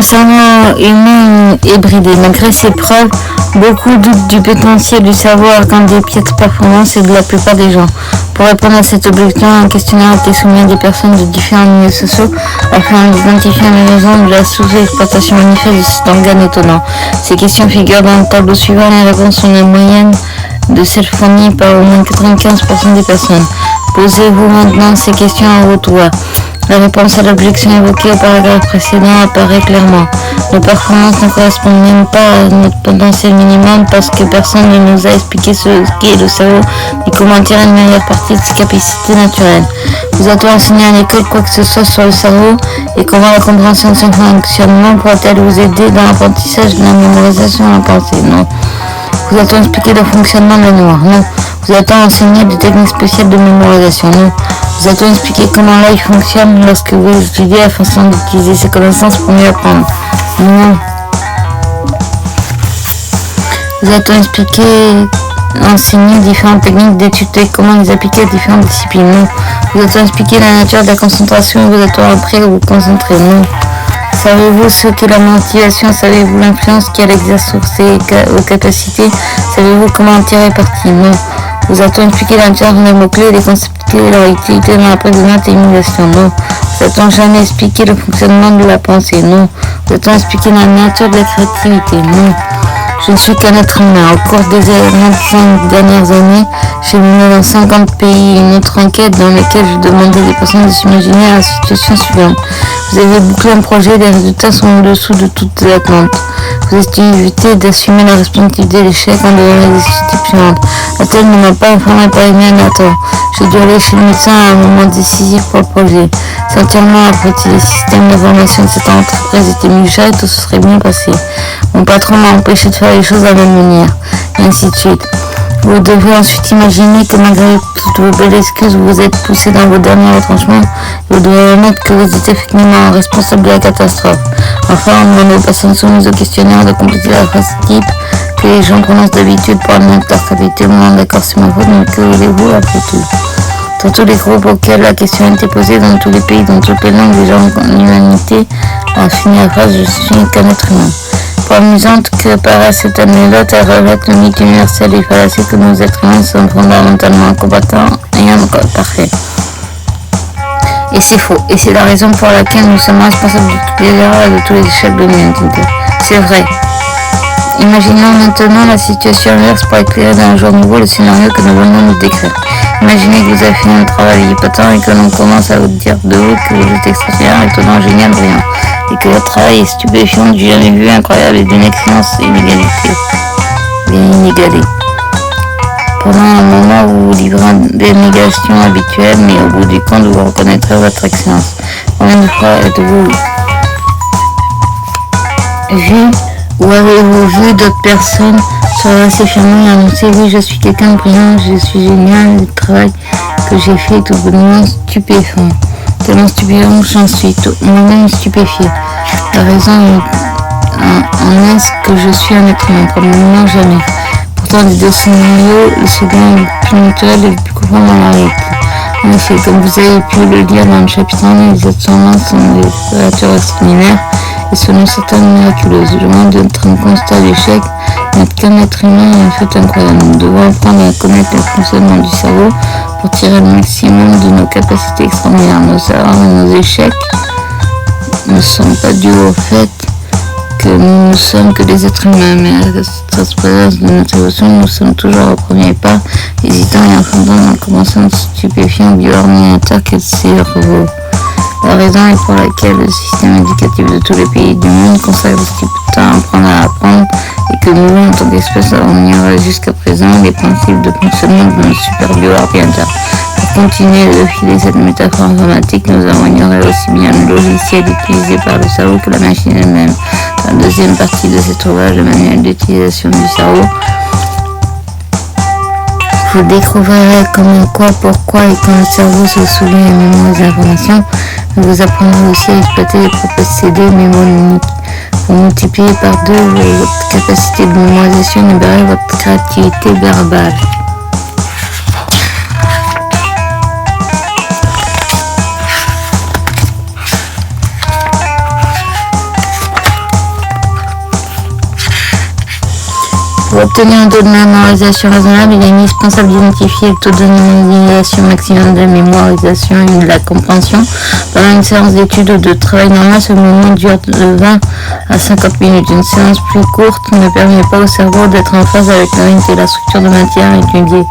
cerveau humain est bridé. Malgré ces preuves, beaucoup doutent du potentiel du cerveau accorde des piètres performances et de la plupart des gens. Pour répondre à cette objection, un questionnaire a été soumis à des personnes de différents milieux sociaux afin d'identifier les raisons de la sous-exploitation manifeste de cet organe étonnant. Ces questions figurent dans le tableau suivant. Les réponses sont les moyennes de celles fournies par au moins 95% des personnes. Posez-vous maintenant ces questions à haute voix. La réponse à l'objection évoquée au paragraphe précédent apparaît clairement. Nos performances ne correspondent même pas à notre potentiel minimum parce que personne ne nous a expliqué ce qu'est le cerveau ni comment tirer une meilleure partie de ses capacités naturelles. Vous a-t-on enseigné à l'école quoi que ce soit sur le cerveau et comment la compréhension de son fonctionnement pourra-t-elle vous aider dans l'apprentissage de la mémorisation de la pensée? Non. Vous a-t-on expliqué le fonctionnement de la mémoire? Non. Vous a-t-on enseigné des techniques spéciales de mémorisation? Non. Vous a-t-on expliqué comment l'œil fonctionne lorsque vous étudiez la façon d'utiliser ses connaissances pour mieux apprendre? Non. Vous a-t-on enseigné différentes techniques d'étude et comment les appliquer à différentes disciplines? Non. Vous a-t-on expliqué la nature de la concentration et vous a-t-on appris à vous concentrer? Non. Savez-vous ce qu'est la motivation? Savez-vous l'influence qu'elle exerce sur vos capacités? Savez-vous comment en tirer parti? Non. Vous a-t-on expliqué la nature des mots-clés, des concepts et leur utilité dans la prise de notes et l'émulation? Non. Vous a-t-on jamais expliqué le fonctionnement de la pensée? Non. Vous a-t-on expliqué la nature de la créativité? Non. Je ne suis qu'un être humain. Au cours des 25 dernières années, j'ai mené dans 50 pays une autre enquête dans laquelle je demandais des personnes de s'imaginer à la situation suivante. Vous avez bouclé un projet, les résultats sont en-dessous de toutes les attentes. Vous êtes invité d'assumer la responsabilité de l'échec en devant les équipes suivantes. La telle ne m'a pas informé par email à temps. J'ai dû aller chez le médecin à un moment décisif pour le projet. Si entièrement après les systèmes d'information de cette entreprise étaient mieux gérés, tout se serait bien passé. Mon patron m'a empêché de faire les choses de la même manière, et ainsi de suite. Vous devez ensuite imaginer que malgré toutes vos belles excuses, vous vous êtes poussé dans vos derniers retranchements et vous devez admettre que vous êtes effectivement responsable de la catastrophe. Enfin, on demande aux personnes soumises au questionnaire de compléter la phrase type que les gens prononcent d'habitude pour admettre leur capacité au moment d'accord, c'est ma faute, mais que voulez-vous après tout? Dans tous les groupes auxquels la question a été posée, dans tous les pays, dans toutes les langues, les gens en humanité a fini la phrase « Je suis qu'un être humain ». Pour amusante que paraît cette anecdote, elle relate le mythe universel et fallacieux que nos êtres humains sont fondamentalement incombattants et parfaits. Et c'est faux. Et c'est la raison pour laquelle nous sommes responsables de toutes les erreurs et de tous les échecs de l'humanité. C'est vrai. Imaginons maintenant la situation inverse pour éclairer d'un jour nouveau le scénario que nous venons de décrire. Imaginez que vous avez fait un travail hypotent et que l'on commence à vous dire de vous que vous êtes extraordinaire, étonnant, génial, brillant. Et que votre travail est stupéfiant, du jamais vu, incroyable et d'une excellence inégalée. Pendant un moment, vous vous livrez des négations habituelles, mais au bout du compte, vous reconnaîtrez votre excellence. Combien de fois êtes-vous vu ou avez-vous vu d'autres personnes se assez fièrement et annoncer « Oui, je suis quelqu'un de brillant, je suis génial, le travail que j'ai fait est tout bonnement stupéfiant. » Tellement stupéfiant que j'en suis moi-même stupéfié. La raison en est que je suis un être humain, probablement jamais. Pourtant, des deux scénarios, le second est le plus naturel et le plus conforme à la réalité. En effet, comme vous avez pu le lire dans le chapitre 1, les êtres humains sont des créatures extraordinaires et selon certaines miraculeuses. Le monde d'être un constat d'échec n'est qu'un être humain et un fait incroyable. Nous devons apprendre à connaître le fonctionnement du cerveau pour tirer le maximum de nos capacités extraordinaires. Nos erreurs et nos échecs ne sont pas dus au fait que nous ne sommes que des êtres humains, mais à la présence de notre évolution, nous sommes toujours au premier pas, hésitant et enfantants dans le commencement stupéfiant bio-ordinateur qu'est le cerveau. La raison est pour laquelle le système éducatif de tous les pays du monde consacre si peu de temps à apprendre à apprendre et que nous, en tant qu'espèce, avons ignoré jusqu'à présent les principes de fonctionnement de notre super bio-ordinateur. Pour continuer de filer cette métaphore informatique, nous avons ignoré aussi bien le logiciel utilisé par le cerveau que la machine elle-même. Dans la deuxième partie de cet ouvrage, le manuel d'utilisation du cerveau, vous découvrirez comment, quoi, pourquoi et quand le cerveau se souvient et mémorise l'information. Vous apprendrez aussi à exploiter les procédés mémoniques. Vous multipliez par 2 votre capacité de mémorisation et libérez votre créativité verbale. obtenir un taux de mémorisation raisonnable, il est indispensable d'identifier le taux de mémorisation maximum de la mémorisation et de la compréhension. Pendant une séance d'études ou de travail normal, ce moment dure de 20 à 50 minutes. Une séance plus courte ne permet pas au cerveau d'être en phase avec la réalité et la structure de matière étudiée.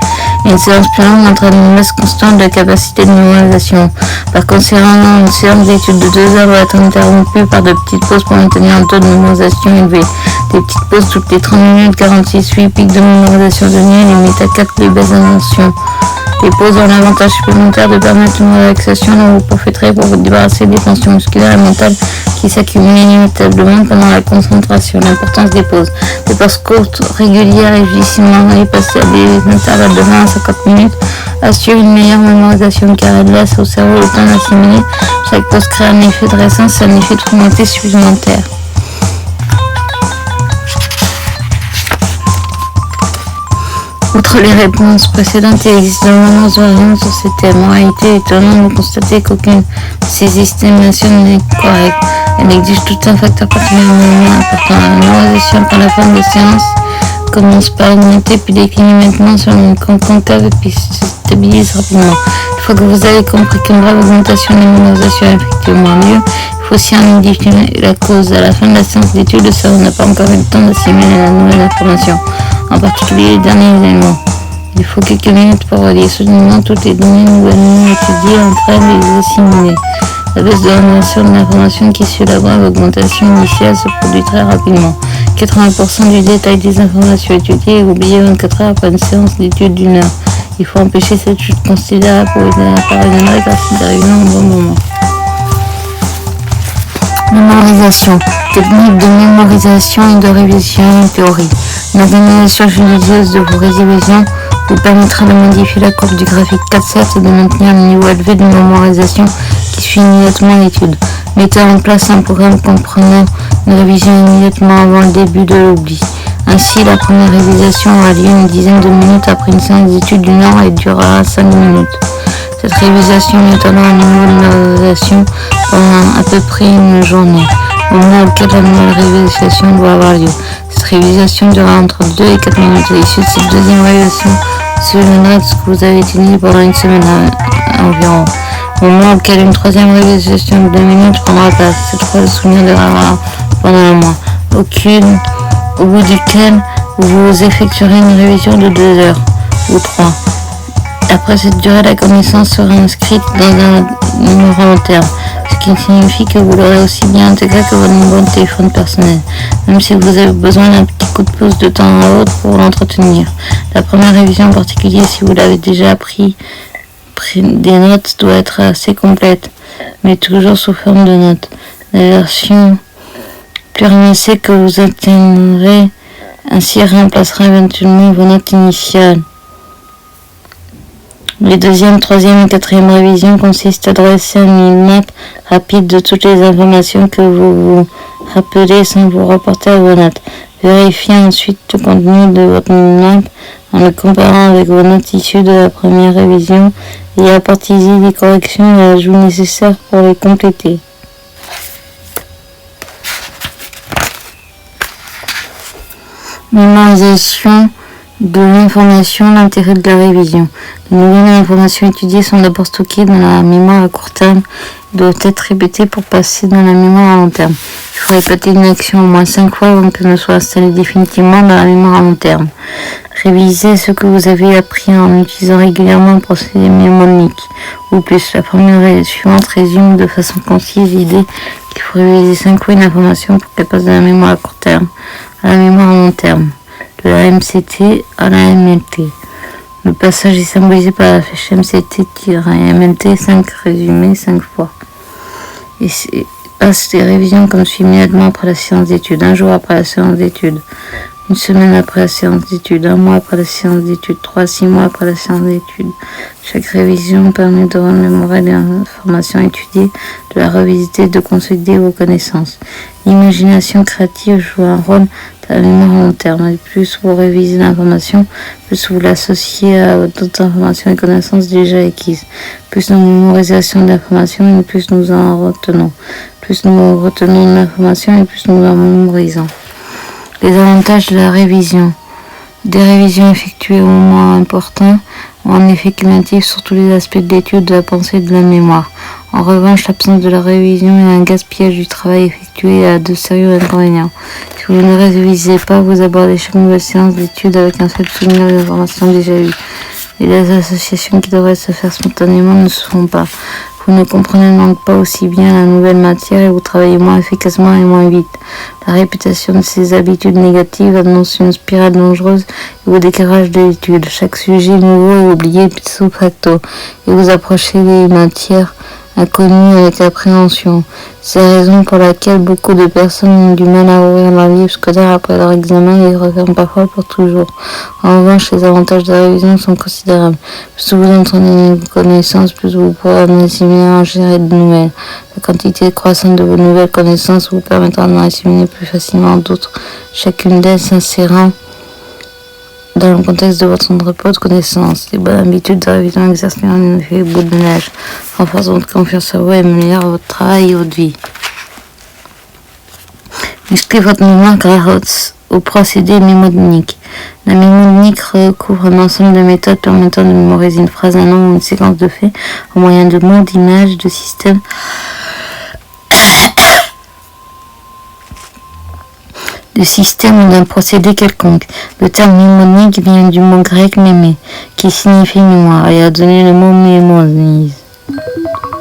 Une séance plus longue entraîne une baisse constante de la capacité de mémorisation. Par conséquent, une séance d'études de 2 heures doit être interrompue par de petites pauses pour maintenir un taux de mémorisation élevé. Des petites pauses toutes les 30 minutes, 46 8 pics de mémorisation donnés, limite à 4 les baisses d'intention. Les pauses ont l'avantage supplémentaire de permettre une relaxation dont vous profiterez pour vous débarrasser des tensions musculaires et mentales qui s'accumulent inévitablement pendant la concentration. L'importance des pauses. Des pauses courtes, régulières et difficilement espacées à des intervalles de 20 à 50 minutes assurent une meilleure mémorisation car elles laissent au cerveau le temps d'assimiler. Chaque pause crée un effet de récence et un effet de fluidité supplémentaire. Outre les réponses précédentes, il existe de nombreuses variantes sur ces thèmes. En réalité, il est étonnant de constater qu'aucune de ces estimations n'est correcte. Elle exige tout un facteur particulièrement important. La mémorisation par la forme de séance commence par augmenter puis décliner maintenant sur une concave et puis se stabilise rapidement. Une fois que vous avez compris qu'une brève augmentation de la mémorisation est effectivement mieux, il faut aussi en identifier la cause. À la fin de la séance d'étude, le cerveau n'a pas encore eu le temps d'assimiler la nouvelle information, en particulier les derniers éléments. Il faut quelques minutes pour relier soudainement toutes les données nouvellement étudiées entre elles et les assimiler. La baisse de l'orientation de l'information qui suit la brève augmentation initiale se produit très rapidement. 80% du détail des informations étudiées est oublié 24 heures après une séance d'étude d'1 heure. Il faut empêcher cette chute considérable pour aider à parvenir car c'est arrivé au bon moment. Mémorisation. Technique de mémorisation et de révision en théorie. Une organisation judicieuse de vos révisions vous permettra de modifier la courbe du graphique 4-7 et de maintenir un niveau élevé de mémorisation qui suit immédiatement l'étude. Mettez en place un programme comprenant une révision immédiatement avant le début de l'oubli. Ainsi, la première révision aura lieu une dizaine de minutes après une séance d'étude d'1 heure et durera 5 minutes. Cette révision étonnera un niveau de mémorisation pendant à peu près une journée, au moment auquel la nouvelle révision doit avoir lieu. Cette révision durera entre 2 et 4 minutes. À l'issue de cette deuxième révision, se note ce que vous avez étudié pendant une semaine environ. Au moment auquel une troisième révision de 2 minutes prendra place. Cette fois, le souvenir durera pendant un mois, au bout duquel vous effectuerez une révision de 2 heures ou 3. Après cette durée, la connaissance sera inscrite dans un numéro long terme, ce qui signifie que vous l'aurez aussi bien intégré que votre numéro de téléphone personnel, même si vous avez besoin d'un petit coup de pouce de temps à autre pour l'entretenir. La première révision en particulier, si vous l'avez déjà appris, des notes doit être assez complète, mais toujours sous forme de notes. La version plus ramassée que vous obtiendrez ainsi remplacera éventuellement vos notes initiales. Les deuxième, troisième et quatrième révisions consistent à dresser un mini-map rapide de toutes les informations que vous vous rappelez sans vous reporter à vos notes. Vérifiez ensuite le contenu de votre mini-map en le comparant avec vos notes issues de la première révision et apportez-y les corrections et ajouts nécessaires pour les compléter. Mémorisation de l'information, l'intérêt de la révision. Les nouvelles informations étudiées sont d'abord stockées dans la mémoire à court terme et doivent être répétées pour passer dans la mémoire à long terme. Il faut répéter une action au moins 5 fois avant qu'elle ne soit installée définitivement dans la mémoire à long terme. Révisez ce que vous avez appris en utilisant régulièrement le procédé mnémonique ou plus. La formule suivante résume de façon concise l'idée qu'il faut réviser 5 fois une information pour qu'elle passe de la mémoire à court terme à la mémoire à long terme, de la MCT à la MLT. Le passage est symbolisé par la flèche MCT-MLT 5 résumé 5 fois. Et passe les révisions comme suit immédiatement après la séance d'étude, un jour après la séance d'étude, une semaine après la séance d'étude, un mois après la séance d'étude, 3 à 6 mois après la séance d'étude. Chaque révision permet de remémorer l'information étudiée, de la revisiter, de consolider vos connaissances. L'imagination créative joue un rôle dans la mémoire à long terme. Et plus vous révisez l'information, plus vous l'associez à d'autres informations et connaissances déjà acquises. Plus nous mémorisation d'informations et plus nous en retenons. Plus nous retenons de l'information et plus nous en mémorisons. Les avantages de la révision. Des révisions effectuées au moins importants ont un effet cumulatif sur tous les aspects de l'étude, de la pensée et de la mémoire. En revanche, l'absence de la révision et un gaspillage du travail effectué a de sérieux inconvénients. Si vous ne révisez pas, vous abordez chaque nouvelle séance d'étude avec un seul souvenir des informations déjà eues. Et les associations qui devraient se faire spontanément ne se font pas. Vous ne comprenez donc pas aussi bien la nouvelle matière et vous travaillez moins efficacement et moins vite. La réputation de ces habitudes négatives annonce une spirale dangereuse et au décalage de l'étude. Chaque sujet nouveau est oublié ipso facto et vous approchez des matières inconnues avec appréhension. C'est la raison pour laquelle beaucoup de personnes ont du mal à ouvrir leur livre scolaire après leur examen et les referment parfois pour toujours. En revanche, les avantages de la révision sont considérables. Plus vous entraînez vos connaissances, plus vous pourrez en assimiler et en gérer de nouvelles. La quantité croissante de vos nouvelles connaissances vous permettra d'en assimiler plus facilement d'autres, chacune d'elles s'insérant dans le contexte de votre entrepôt de connaissances. Les bonnes habitudes de révision exercent un effet boule de neige, renforcent votre confiance en vous et améliorent votre travail et votre vie. Musclez votre mémoire grâce au procédé mémonique. La mémonique recouvre un ensemble de méthodes permettant de mémoriser une phrase, un nom ou une séquence de faits au moyen de mots, d'images, de systèmes ou d'un procédé quelconque. Le terme mémonique vient du mot grec mémé, qui signifie mémoire, et a donné le mot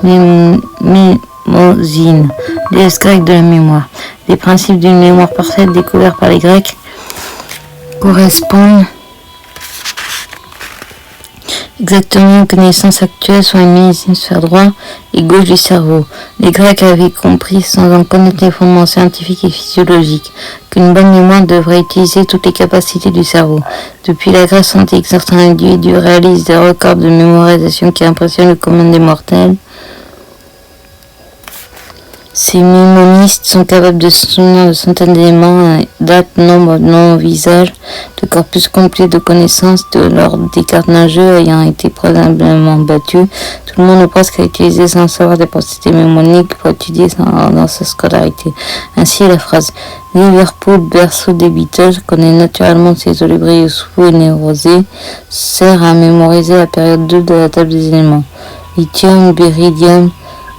mémosine, déesse grecque de la mémoire. Les principes d'une mémoire parfaite découverts par les Grecs correspondent exactement aux connaissances actuelles sur l'hémisphère droit et gauche du cerveau. Les Grecs avaient compris, sans en connaître les fondements scientifiques et physiologiques, qu'une bonne mémoire devrait utiliser toutes les capacités du cerveau. Depuis la Grèce antique, certains individus réalisent des records de mémorisation qui impressionnent le commun des mortels. Ces mémonistes sont capables de se souvenir de centaines d'éléments, dates, nombres, noms, visages, de corpus complet de connaissances lors des cartes d'un jeu ayant été préalablement battu. Tout le monde ou presque a utilisé sans savoir des procédés mémoniques pour étudier dans sa scolarité. Ainsi, la phrase « Liverpool, berceau des Beatles » connaît naturellement ses olibrius fous et névrosés, sert à mémoriser la période 2 de la table des éléments. Lithium, béridium,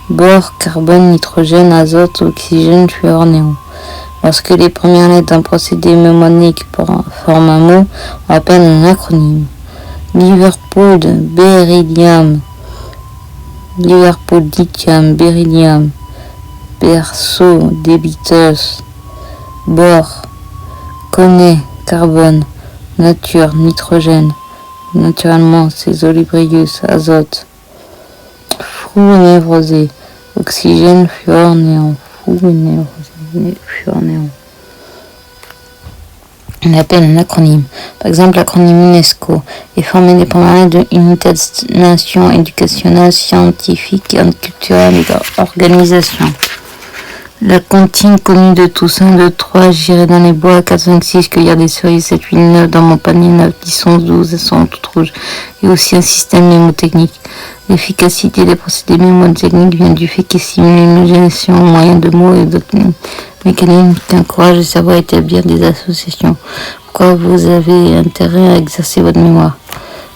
bore, carbone, nitrogène, azote, oxygène, fluor, néon. Lorsque les premières lettres d'un procédé mémonique forment un mot, on appelle un acronyme. Liverpool, béridium, Liverpool, lithium, béridium, berceau des Beatles, bore, connaît, carbone, nature, nitrogène, naturellement, ces olibrius, azote, fou névrosé, oxygène, fluor, néon, fou névrosé, fluor, néon. On appelle un acronyme. Par exemple, l'acronyme UNESCO est formé des premières lettres de United Nations éducationnelle, scientifique, culturelle et organisation. La comptine connue de tous, 1, 2, 3, j'irai dans les bois, 4, 5, 6, cueillir des cerises, 7, 8, 9, dans mon panier, 9, 10, 11, 12, elles sont toutes rouges. Et aussi un système mémotechnique. L'efficacité des procédés mémotechniques vient du fait qu'ils simulent l'imagination au moyen de mots et d'autres mécanismes qui encouragent le cerveau à établir des associations. Pourquoi vous avez intérêt à exercer votre mémoire?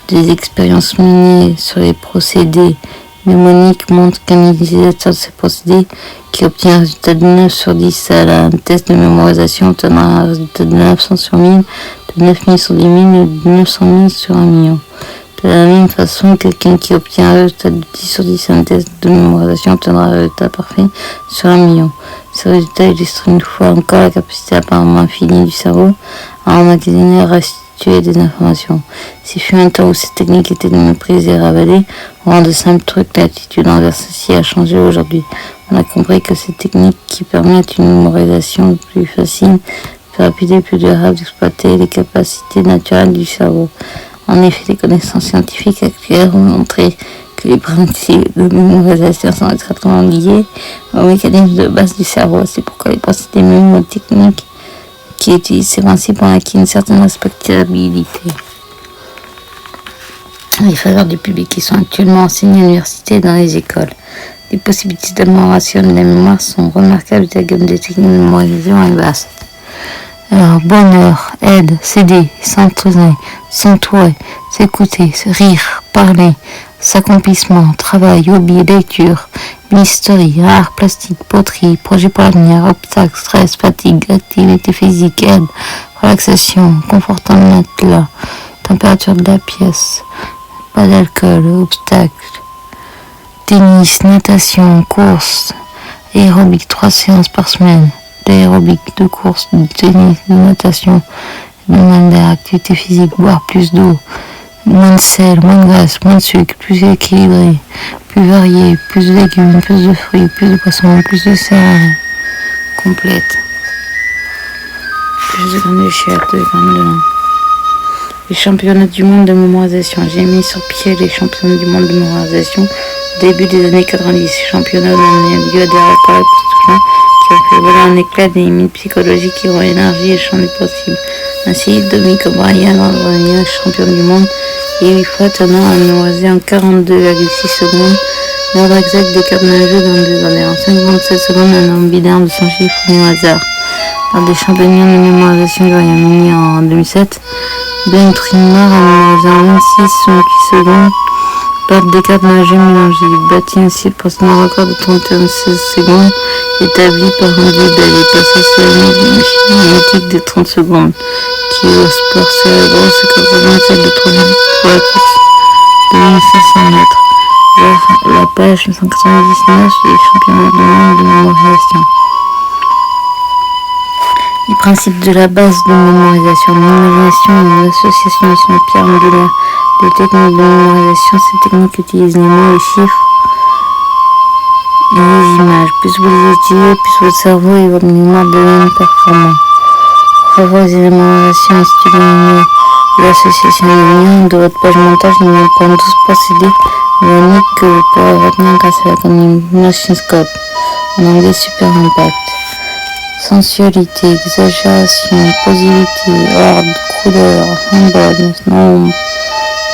Des expériences menées sur les procédés mémoniques montrent qu'un utilisateur de ces procédés qui obtient un résultat de 9 sur 10 à un test de mémorisation obtiendra un résultat de 900 sur 1000, de 9000 sur 10 000 et de 900 000 sur 1 million. De la même façon, quelqu'un qui obtient un résultat de 10 sur 10 à un test de mémorisation obtiendra un résultat parfait sur 1 million. Ce résultat illustre une fois encore la capacité apparemment infinie du cerveau à emmagasiner et restituer des informations. S'il fut un temps où cette technique était méprisée et ravalée, au rang de simples trucs, l'attitude envers ceci a changé aujourd'hui. On a compris que cette technique qui permet une mémorisation plus facile, plus rapide et plus durable d'exploiter les capacités naturelles du cerveau. En effet, les connaissances scientifiques actuelles ont montré que les principes de mémorisation sont étroitement liés aux mécanismes de base du cerveau. C'est pourquoi les procédés mémotechniques qui utilisent ces principes ont acquis une certaine respectabilité. Les faveurs du public qui sont actuellement enseignés à l'université et dans les écoles. Les possibilités d'amélioration de la mémoire sont remarquables et la gamme des techniques de mémorisation est vaste. Alors, bonheur, aide, s'aider, s'entourer, s'écouter, rire, parler, s'accomplissement, travail, hobby, lecture, mystery, art, plastique, poterie, projet pour l'avenir, obstacles, stress, fatigue, activité physique, aide, relaxation, confortant le matelas, température de la pièce, pas d'alcool, obstacle, tennis, natation, course, aérobic 3 séances par semaine, d'aérobic, de course, de tennis, de natation, de moins d'air, activité physique, boire plus d'eau, moins de sel, moins de graisse, moins de sucre, plus équilibré, plus varié, plus de légumes, plus de fruits, plus de poissons, plus de céréales complètes, plus de graines de chair, de graines de lin. Les championnats du monde de mémorisation. J'ai mis sur pied les championnats du monde de mémorisation au début des années 90. Les championnats donnent lieu à des records époustouflants qui ont fait voler un éclat des limites psychologiques qui ont élargi le champ des possibles. Ainsi, Dominique O'Brien, champion du monde, et 8 fois tenant à mémoriser en 42,6 secondes l'ordre exact des cartes d'un jeu dans des années. En 57 secondes, un nombre binaire de son chiffre mis au hasard. Lors des championnats de mémorisation du Royaume-Uni en 2007, Ben Trimmer a mémorisé en 26,8 secondes l'ordre des cartes d'un jeu mélangé. Il battit ainsi le précédent record de 31,16 secondes établi par Andy Bell et passa sur la limite mythique de 30 secondes qui au sport cérébral se représente celle de 3 minutes pour la course de 1500 mètres. Vers la page 199 des championnats du monde de mémorisation. Les principes de la base de mémorisation. Mémorisation est une association sur la pierre angulaire des techniques de mémorisation. Ces techniques utilisent les mots, les chiffres et les images. Plus vous les utilisez, plus votre cerveau et votre mémoire deviennent performants. Pour favoriser la mémorisation, stimuler de l'association des liens de votre page montage, nous apprend 12 procédés mécaniques que vous pourrez retenir grâce à la combination scope. En anglais, Super Impact. Sensualité, exagération, positivité, ordre, couleur, symbole, nombre,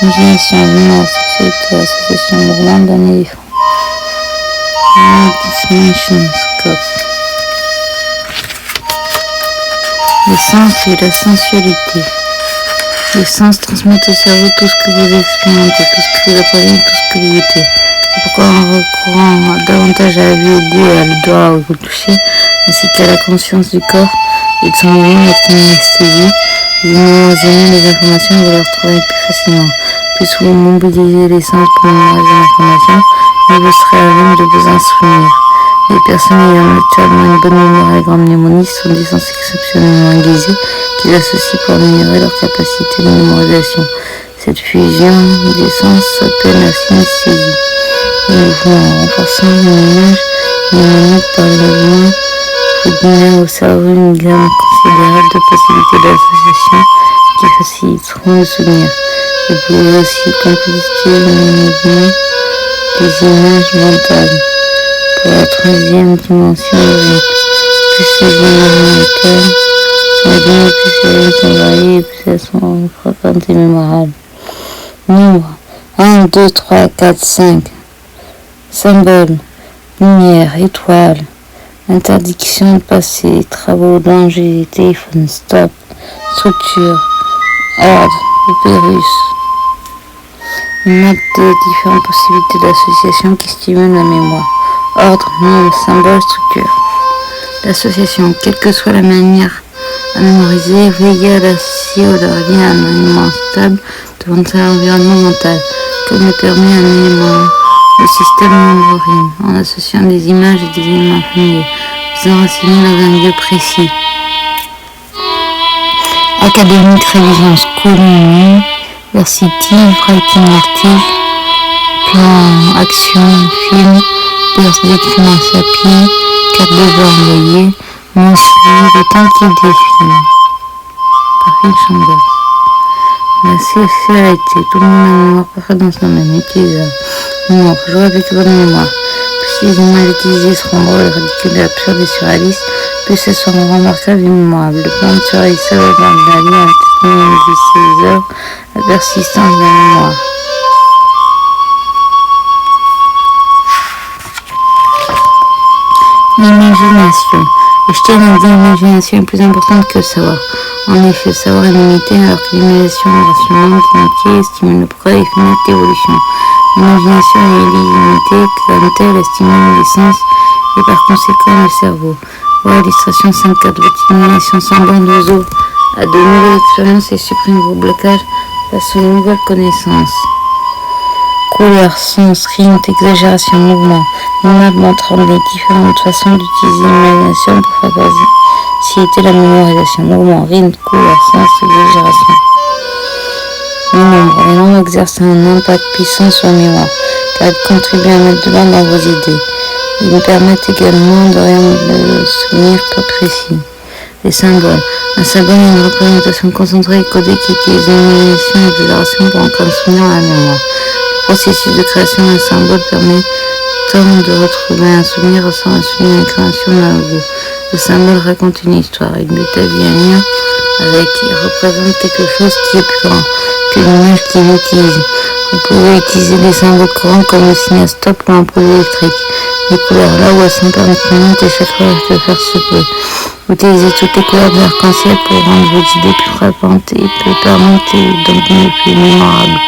imagination, humour, sexualité, association, mouvement d'un éléphant. Dimension scope. Les sens et la sensualité. Les sens transmettent au cerveau tout ce que vous expérimentez, tout ce que vous apprenez, tout ce que vous goûtez. C'est pourquoi en recourant davantage à la vue, au goût et à l'odorat, au toucher, ainsi qu'à la conscience du corps et de son mouvement avec une anesthésie, vous mémorisez les informations et vous les retrouvez plus facilement. Plus vous mobilisez les sens pour mémoriser l'information, mieux vous serez à même de vous en souvenir. Les personnes ayant naturellement une bonne mémoire et grande mnémonie sont des sens exceptionnellement aiguisés qu'ils associent pour améliorer leur capacité de mémorisation. Cette fusion des sens s'appelle la synesthésie. Le mouvement en renforçant l'image mnémonique par le mouvement vous donnez au cerveau une gamme considérable de possibilités d'association qui faciliteront le souvenir. Vous pouvez aussi compléter le mouvement des images mentales. Pour la troisième dimension, plus les images mentales sont alignées, plus elles sont variées et plus elles sont fréquentes et mémorables. Nombre 1, 2, 3, 4, 5. Symbole, lumière, étoile, interdiction de passer, travaux, danger, téléphone, stop, structure, ordre, utérus. Une map de différentes possibilités d'association qui stimulent la mémoire. Ordre, nombre, symbole, structure. L'association, quelle que soit la manière à mémoriser, veillez à l'associer ou leur lien à un élément stable devant votre environnement mental, comme le permet un élément. Le système membrane, en associant des images et des éléments familiers, vous enracinez dans un lieu précis. Académique, révision, school, Versity, writing article, plan, action, film, burst d'écriment SAPI, carte de voix envoyée, monthly, le temps qu'il défile. Par Phil Chambers. La sexualité, tout le monde a une mémoire parfaite dans ce domaine, utilisable. Mémoire, jouer avec votre mémoire. Plus les images utilisées seront drôles, ridicules, absurdes et surréalistes, plus elles seront remarquables et mémorables. Le plan de surréalissable dans la vie a technique de ces œuvres, la persistance de la mémoire. L'imagination. Einstein a dit l'imagination est plus importante que le savoir. En effet, le savoir est limité alors que l'imagination rationnelle entier stimule le progrès et finit l'évolution. L'imagination est illimitée comme telle, elle stimule les sens et par conséquent le cerveau. Voilà l'illustration 5.4. Votre imagination semblant d'oiseau à de nouvelles expériences et supprime vos blocages face aux nouvelles connaissances. Couleurs, sens, rythme, exagération, mouvement. Nous montrant les différentes façons d'utiliser l'imagination pour faciliter la mémorisation. Mouvement, rythme, couleurs, sens, exagération. Les nombres exercent un impact puissant sur la mémoire, car ils contribuent à mettre de l'ordre dans vos idées. Ils nous permettent également de rendre le souvenir plus précis. Les symboles. Un symbole est une représentation concentrée et codée qui utilise l'imagination et l'exagération pour ancrer un souvenir à la mémoire. Le processus de création d'un symbole permet tant de retrouver un souvenir sans assumer la création d'un logo. Le symbole raconte une histoire, une métaphore, un lien avec, il représente quelque chose qui est plus grand que l'image qu'il utilise. Vous pouvez utiliser des symboles courants comme le signe stop ou un produit électrique. Les couleurs, là où elles sont pertinentes et chaque fois de faire se peut. Utilisez toutes les couleurs de l'arc-en-ciel pour rendre vos idées plus frappantes et plus permanentes et donc plus mémorables.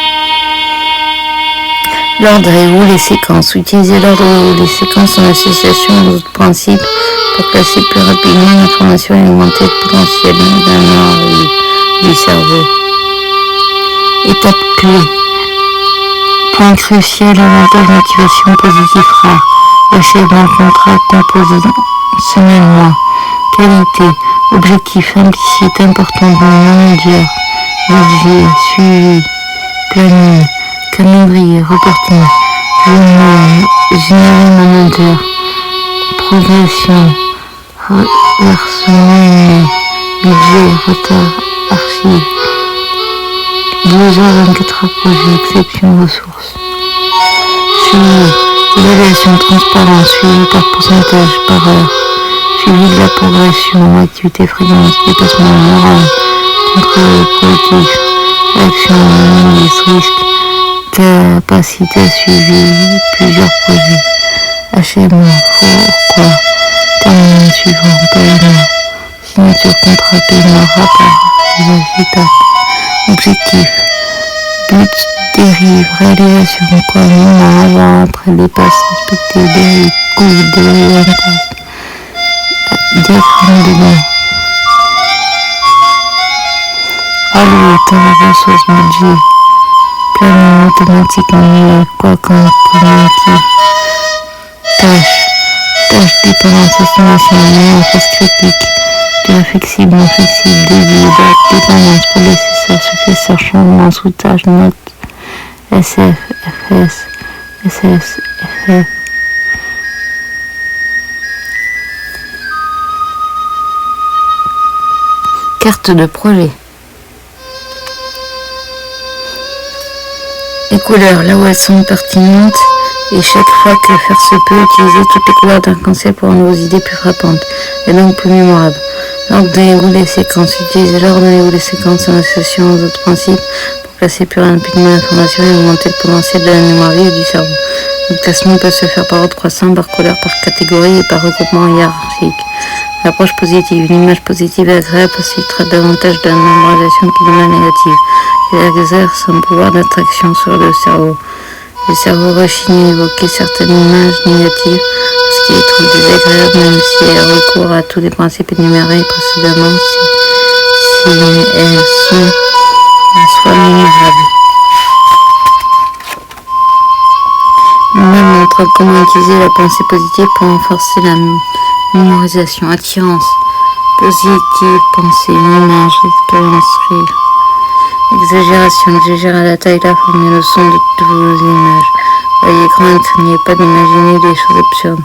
L'ordre et ou les séquences. Utilisez l'ordre ou les séquences en association d'autres principes pour classer plus rapidement l'information et augmenter le potentiel de la mémoire du cerveau. Étape clé. Point crucial, avantage, motivation, positif rare. Achèvement de contrat composé, semaine, mois. Qualité, objectif implicite important de manager. Budget, suivi, planning, calendrier, reporting, général manager, progression, versement, budget, retard, archive. 2h24 projet, exception, ressources. Suivi, évaluation transparente, suivi par pourcentage par heure. Suivi de la progression, activité fréquente, dépassement moral, contrôle positif, action, analyse, risque, capacité à suivre plusieurs projets. Achèvement, pourquoi, terminal suivant, paiement, signature, contrat, paiement, rapport, étape. Objectif, but, dérive, réalisation, quoi, moment, avant, après, dépasse, respecter, dérive, coût, dérive, impasse, diagramme de données, allouer, temps, ressources, budget, planning automatique, manuel, quoi, quand, communiquer, tâche, dépendance, estimation, moyen, phase critique, durée flexible, non flexible, début, date, dépendance, prédécesseur, successeur, changement, sous-tâche, note, SF, FS, SS, FF. Carte de projet. Les couleurs, là où elles sont pertinentes, et chaque fois que faire se peut, utiliser toutes les couleurs d'un concept pour rendre vos idées plus frappantes, et donc plus mémorables. L'ordre de les séquences. Utilisez l'ordre de les séquences en association aux autres principes pour classer plus rapidement l'information et augmenter le potentiel de la mémoire vive du cerveau. Le classement peut se faire par ordre croissant, par couleur, par catégorie et par regroupement hiérarchique. L'approche positive. Une image positive et agréable facilitera davantage de la mémorisation qu'une image négative. Elle exerce un pouvoir d'attraction sur le cerveau. Le cerveau rechigne à évoquer certaines images négatives parce qu'il les trouve désagréables, même si elle recourt à tous les principes énumérés précédemment, si elles sont en soi mémorables. Nous montrons comment utiliser la pensée positive pour renforcer la mémorisation. Attirance positive, pensée, image, expérience, rire. Exagération, exagérer la taille, la forme et le son de toutes vos images. Voyez grand, ne craignez pas d'imaginer des choses absurdes.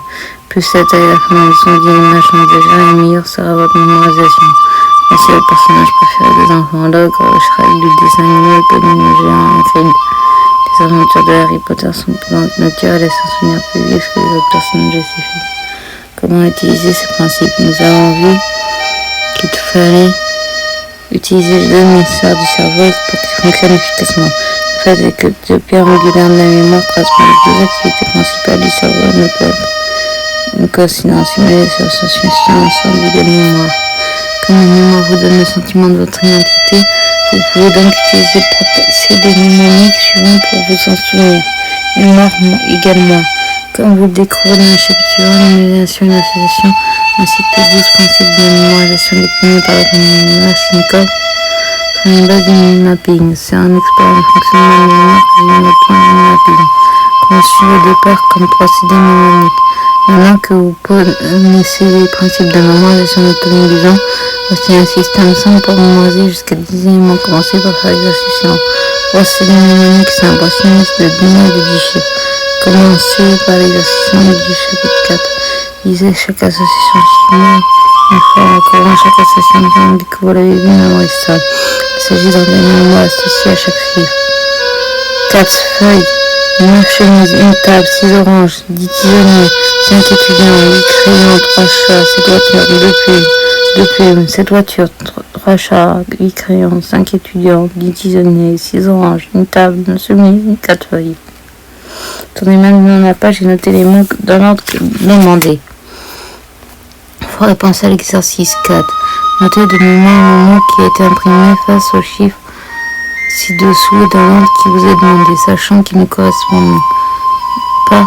Plus la taille, la forme et le son d'une image sont exagérés, meilleure sera votre mémorisation. Voici le personnage préféré des enfants, l'ogre, Shrek du dessin animé, le pénible géant, Hagrid. Les aventures de Harry Potter sont plus naturelles et sans souvenir plus vifs que les autres personnages justifiés. Comment utiliser ces principes? Nous avons vu qu'il fallait utiliser les hémisphères du cerveau pour qu'il fonctionne efficacement. Le fait est que deux pierres angulaires de la mémoire correspondent aux deux activités principales du cerveau, ne peuvent une coïncidence simulée sur ce système ensemble de mémoire. Comme la mémoire vous donne le sentiment de votre identité, vous pouvez donc utiliser le procédé mnémonique suivant pour vous en souvenir. Mémoire également. Comme vous le découvrez dans le chapitre suivant, l'imagination et l'association, ainsi que les 12 principes de mémorisation définis par le Masnikov, sont une base du mapping. C'est un expert en fonctionnement de mémoire que j'ai noté en mapping, conçu au départ comme procédé mnémonique. Maintenant que vous connaissez les principes de mémorisation autonomisant, voici un système simple pour mémoriser jusqu'à 10 éléments. Commencez par faire l'exercice suivant. Procédé mnémonique, c'est un processus de 10 mots de 10 chiffres. Commencez par l'exercice du chapitre 4. Lisez chaque association chimique. Une fois en courant chaque association dès que vous l'avez vu mémorisable. Il s'agit d'organiser associés à chaque chiffre. 4 feuilles, 9 chemises, une table, 6 oranges, 10 tisonniers, 5 étudiants, 8 crayons, 3 chats, 7 voitures, 2 plumes, 7 voitures, 3 chats, 8 crayons, 5 étudiants, 10 tisonniers, 6 oranges, une table, une chemise, 4 feuilles. Tournez maintenant la page et notez les mots dans l'ordre demandé. Il faudrait penser à l'exercice 4. Notez de mémoire le mot qui a été imprimé face aux chiffres ci-dessous et dans l'ordre qui vous est demandé, sachant qu'ils ne correspondent pas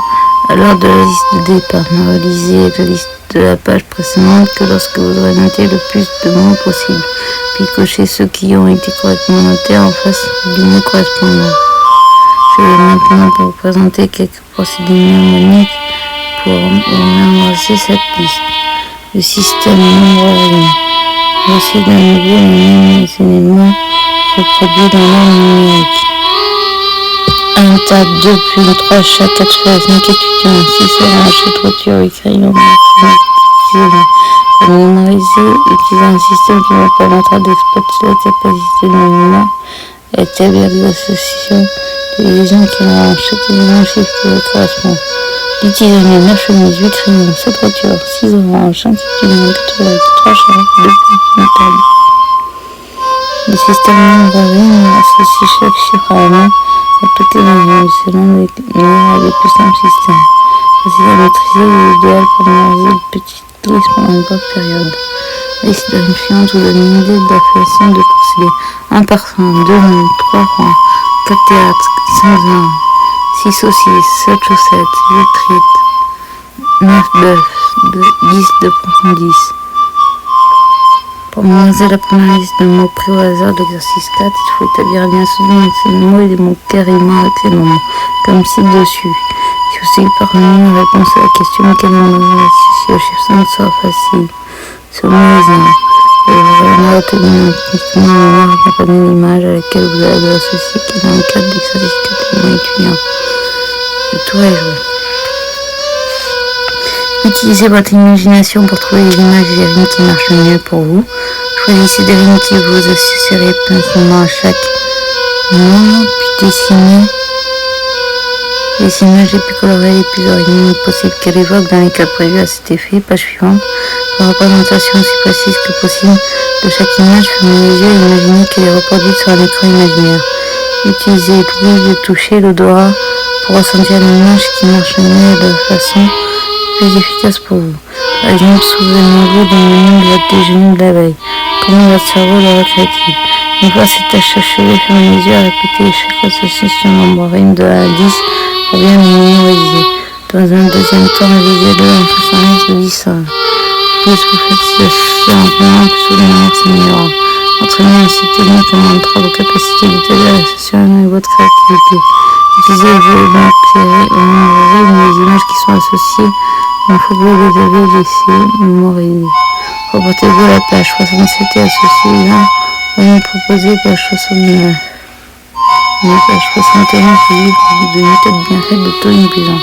à l'ordre de la liste de départ. Ne relisez la liste de la page précédente que lorsque vous aurez noté le plus de mots possible, puis cochez ceux qui ont été correctement notés en face du mot correspondant. Je vais maintenant vous présenter quelques procédés mnémoniques pour mémoriser cette liste. Le système nombreux. Voici de nouveau les mêmes éléments reproduits dans l'ordre numérique. 1 table, 2 plumes, 3 chats, 4 feuilles, 5 étudiants, 6 oranges, 7 voitures, 8 crayons, 9 tisonniers. Pour mémoriser, utilisez un système qui vous permettra d'exploiter la capacité de mémoire et établir des associations de liaisons qui ont chaque élément chiffre qui leur correspond. 10 tisonniers, 9 chemises, 8 crayons, 7 voitures, 6 oranges, 5 étudiants, 4 feuilles, 3 chats, 2 plumes, une table. Le système nombreux associe chaque chiffre à un nom à toutes les régions. C'est l'un des meilleurs et des plus simples systèmes. Facile à maîtriser et idéal pour mémoriser de petites listes pendant une courte période. La liste de la suivante vous donne une idée de la façon de procéder. 1 parfum, 2 nuits, 3 rangs, 4 théâtres, 5 vins, 6 saucisses, 7 chaussettes, 8 frites, 9 bœufs, 10 de profondis. Pour mémoriser la première liste de mots pris au hasard de l'exercice 4, il faut établir un lien soudain entre ces mots et des mots carrément avec les noms, comme ci-dessus. Si vous savez parvenir une réponse à la question quel nom associé au chiffre 5 sera facile. Ce mot est un. Et vous reviendrez obtenir un mémoire accompagné de l'image à laquelle vous allez l'associer qui est dans le cadre de l'exercice 4 mots étudiants. Le tour est joué. Utilisez votre imagination pour trouver les images et les rimes qui marchent le mieux pour vous. Choisissez des rimes qui vous associerez principalement à chaque mot, puis dessinez les images les plus colorées et les plus originales possibles qu'elle évoque dans les cas prévus à cet effet. Page suivante. Une représentation aussi précise que possible de chaque image, fermez les yeux et imaginez qu'elle est reproduite sur un écran imaginaire. Utilisez le toucher, l'odorat pour ressentir l'image qui marche le mieux de façon plus efficace pour vous. Par exemple, souvenez-vous du menu de votre déjeuner de la veille. Comment votre cerveau le recrée-t-il? Une fois cette tâche achevée, fermez les yeux et répétez chaque association nombre rime de 1 à 10 pour bien les mémoriser. Dans un deuxième temps, révisez-le en faisant un liste de 10 ans. Plus vous faites ceci en plein, plus vous mémoire s'améliore. Entraînez cette technique augmentera vos capacités d'établir l'association et votre créativité. Utilisez vos marques au nombre les images qui sont associées. Une fois que vous les avez laissées mémoriser. Reportez-vous à la page 67 et associez là. Voyons proposer page 69. La page 61 suivie de méthodes bien faites de Tony Buzan.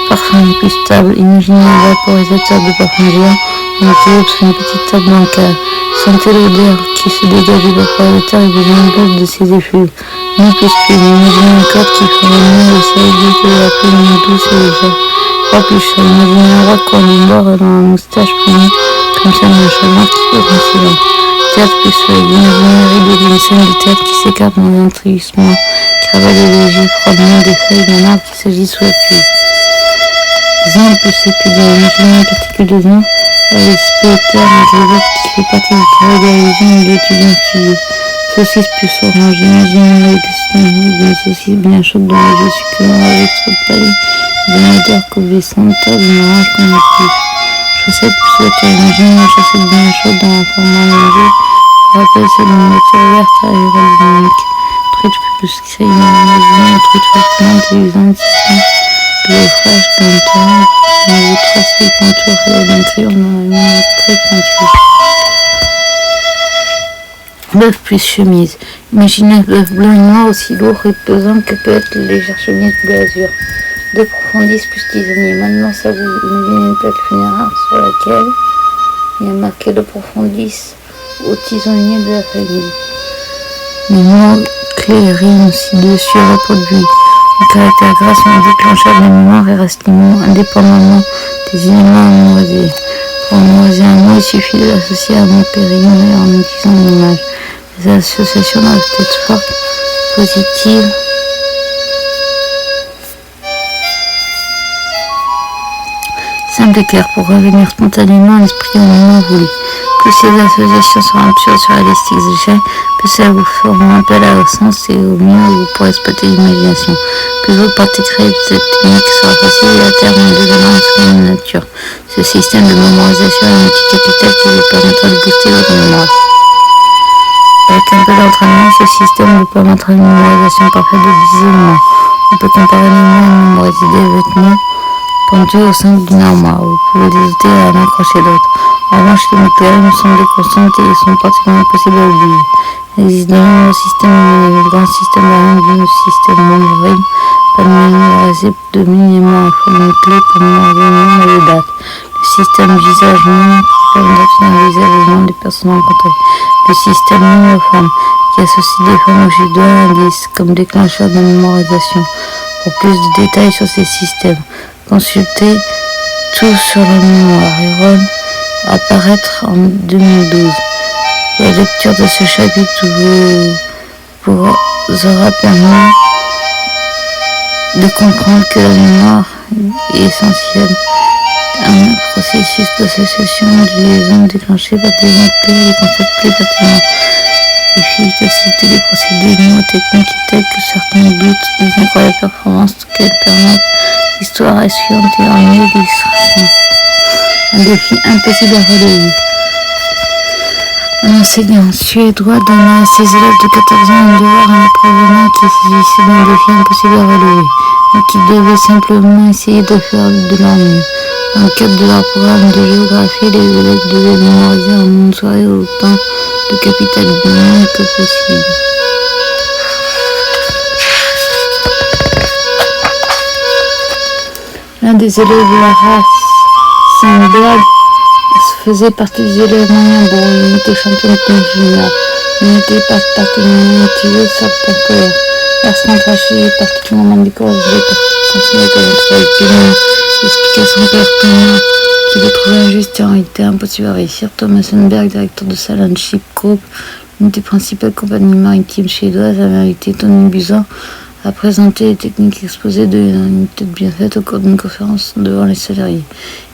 Parfum plus stable. Imaginez un vaporisateur de parfum géant en sur une petite table bancale. Sentez l'odeur qui se dégage du vaporisateur et vous enveloppe de ses effluves. Ni plus qu'une. Imaginez une corde qui ferait mieux le sel que la plume douce et légère. 3 plus chat. Imaginez un roi cornibore dans la moustache primée comme ça d'un chemin qui peut être silence. Théâtre plus feuille. Imaginez un rideau d'une scène de théâtre qui s'écarte dans un trahissement, qui ravale les léger froidement des feuilles d'un arbre qui s'agit sous la pluie. Zin peut s'étudier imaginer une particule de zin avec spéter magnétique qui fait partie du travail d'origine de l'étudiant studié. Saucisse plus orange, imaginez le destin d'une saucisse bien chaude dans le jus succulent avec son palais d'une odeur couvessante d'une orange qu'on épluche. Chaussette plus voiture, imaginez une chaussette bien chaude dans la forme allongée, rappelle celle d'une voiture verte à aérodynamique. Truite plus gris, imaginez une truite fortement télévisante de l'eau fraîche dans le terrain, on vous trace les contours et la crayon dans la lumière très pointue. Bœuf plus chemise. Imaginez un bœuf blanc et noir aussi lourd et pesant que peut être la légère chemise bleu azur. De profondis plus tisonnier. Maintenant, ça vous imaginez une plaque funéraire sur laquelle il y a marqué de profondis au tisonnier de la famille. Les mots clés riment aussi dessus reproduits. Le caractère gras sont déclencheurs de mémoire et restent les mots indépendamment des éléments amoisés. Pour amoiser un mot, il suffit de l'associer à un mot périmé en utilisant une image. Les associations doivent être fortes, positives, simples et claires pour revenir spontanément à l'esprit au moment voulu. Plus ces associations sont absurdes sur la liste exigée, plus elles vous feront appel à vos sens et au mieux vous pourrez exploiter l'imagination. Plus vous pratiquerez cette technique sera facile et à terme en devenant un souvenir de nature. Ce système de mémorisation est un outil capital qui vous permettra de booster votre mémoire. Avec un peu d'entraînement, ce système vous permettra une mémorisation parfaite de 10 éléments. On peut comparer les mots et mémoriser des vêtements pendus au sein d'une armoire. Vous pouvez les ôter et en accrocher d'autres. En revanche, les mots me semblent constantes et sont pratiquement impossibles à oublier. Il existe de nombreux systèmes, le grand système d'Ariane du système membrane permet de mémoriser de 1000 éléments à fois une clé pour mémoriser les noms et les dates. Le système visage-nom permet d'analyser les noms des personnes rencontrées. Le système nom-forme qui associe des formes aux deux indices comme déclencheur de mémorisation. Pour plus de détails sur ces systèmes, consultez tout sur la mémoire. Erron apparaître en 2012. La lecture de ce chapitre vous aura permis de comprendre que la mémoire est essentielle. Un processus d'association de liaison déclenché par des mots clés et des concepts clés pertinents. L'efficacité des procédés mnémotechniques est telle que certains doutent des incroyables performances qu'elles permettent. L'histoire est suivante et en illustration. Un défi impossible à relever. Un enseignant suédois donna à ses élèves de 14 ans un devoir en apprenant qu'il s'agissait d'un défi impossible à relever, mais qu'ils devaient simplement essayer de faire de leur mieux. Dans le cadre de leur programme de géographie, les élèves devaient mémoriser en une soirée autant de capitales du monde que possible. L'un des élèves de la race Sandberg faisait partie des élèves moyens. Bon, il était champion de tennis junior. Il n'était pas particulièrement motivé, sortant en colère. Lorsqu'on trachait particulièrement découragé parce qu'il continuait à être l'explication pertinente qu'il le trouvait injuste et en réalité impossible à réussir. Thomas Sandberg, directeur de Salon Ship Group, l'une des principales compagnies maritimes suédoises, avait invité Tony Buzan à présenter les techniques exposées de une tête bien faite au cours d'une conférence devant les salariés.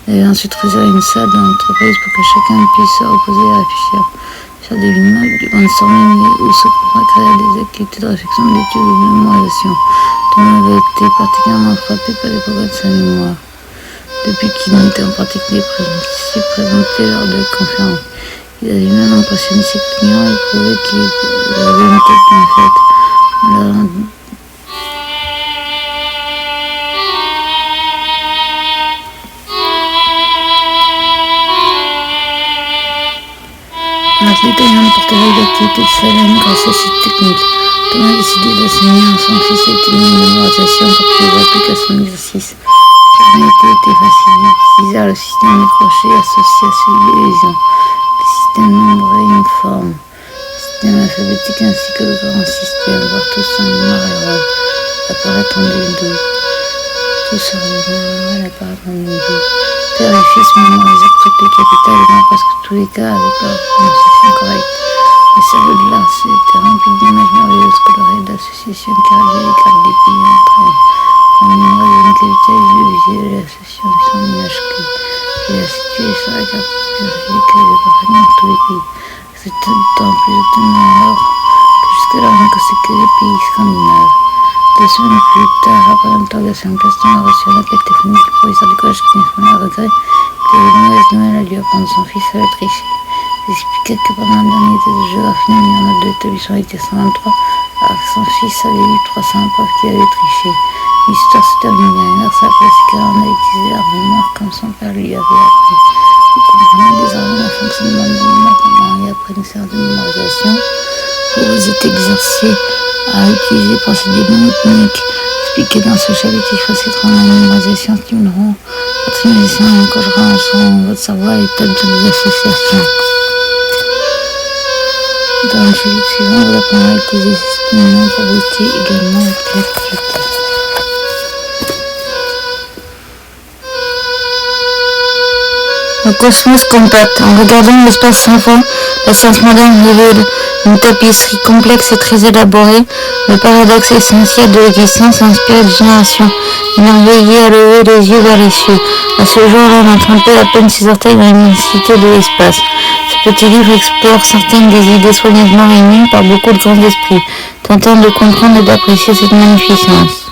Il avait ensuite réservé une salle dans l'entreprise pour que chacun puisse se reposer et réfléchir, faire des vignobles, du brainstorming ou se consacrer à des activités de réflexion, d'études ou de mémorisation. Thomas avait été particulièrement frappé par les progrès de sa mémoire depuis qu'il mettait en pratique les principes présentés lors de la conférence. Il avait même impressionné ses clients et prouvé qu'il avait une tête bien faite. En se détaillant le portefeuille d'activité de Salem grâce à cette technique, Thomas a décidé d'enseigner à son fils cette technique de mémorisation pour qu'il les applique à son exercice. La réalité était facile. Il utilisa le système décroché associé à celui de lésion, le système nombré uniforme, le système alphabétique ainsi que le grand système, voire tous en mémoire et rôle, apparaître en 2012. Tous en mémoire et apparaître en 2012. Père et fils mémorisèrent toutes les capitales et dans presque tous les cas avec leur prononciation correcte. Le cerveau de l'art s'était rempli d'images merveilleuses colorées d'associations qui réglaient les cartes des pays entre elles. La mémoire des capitales et l'association calculer sur la carte pour vérifier que les parfaits dans tous les pays. C'est d'autant plus étonnant alors que jusque-là on n'a constaté que les pays scandinaves. 2 semaines plus tard, après l'interrogation, Gaston a reçu un appel téléphonique du professeur du collège qui m'exprimait un regret que les mauvaises nouvelles a dû apprendre son fils avait triché. Il expliquait que pendant la dernière été de géographie nommé en note de l'établissement était 123, alors que son fils avait eu 300 preuves qu'il avait triché. L'histoire se termine bien grâce à la car on a utilisé la mémoire comme son père lui avait appris. Vous comprenez désormais le fonctionnement de la mémoire pendant et après une séance de mémorisation. Vous êtes exercé à utiliser les procédés mnémotechniques expliqués dans ce chapitre. Il faut s'y rendre à la mémorisation stimuleront votre imagination et encourageront votre cerveau à l'étape des associations. Dans le chapitre suivant, vous apprendrez à utiliser ces stimulants pour booster également votre créativité. La conscience compacte. En regardant l'espace sans fond, la science moderne révèle une tapisserie complexe et très élaborée. Le paradoxe essentiel de l'existence inspire des générations. Émerveillé à lever les yeux vers les cieux. À ce jour-là, on a trempé à peine ses orteils dans l'immensité de l'espace. Ce petit livre explore certaines des idées soigneusement réunies par beaucoup de grands esprits, tentant de comprendre et d'apprécier cette magnificence.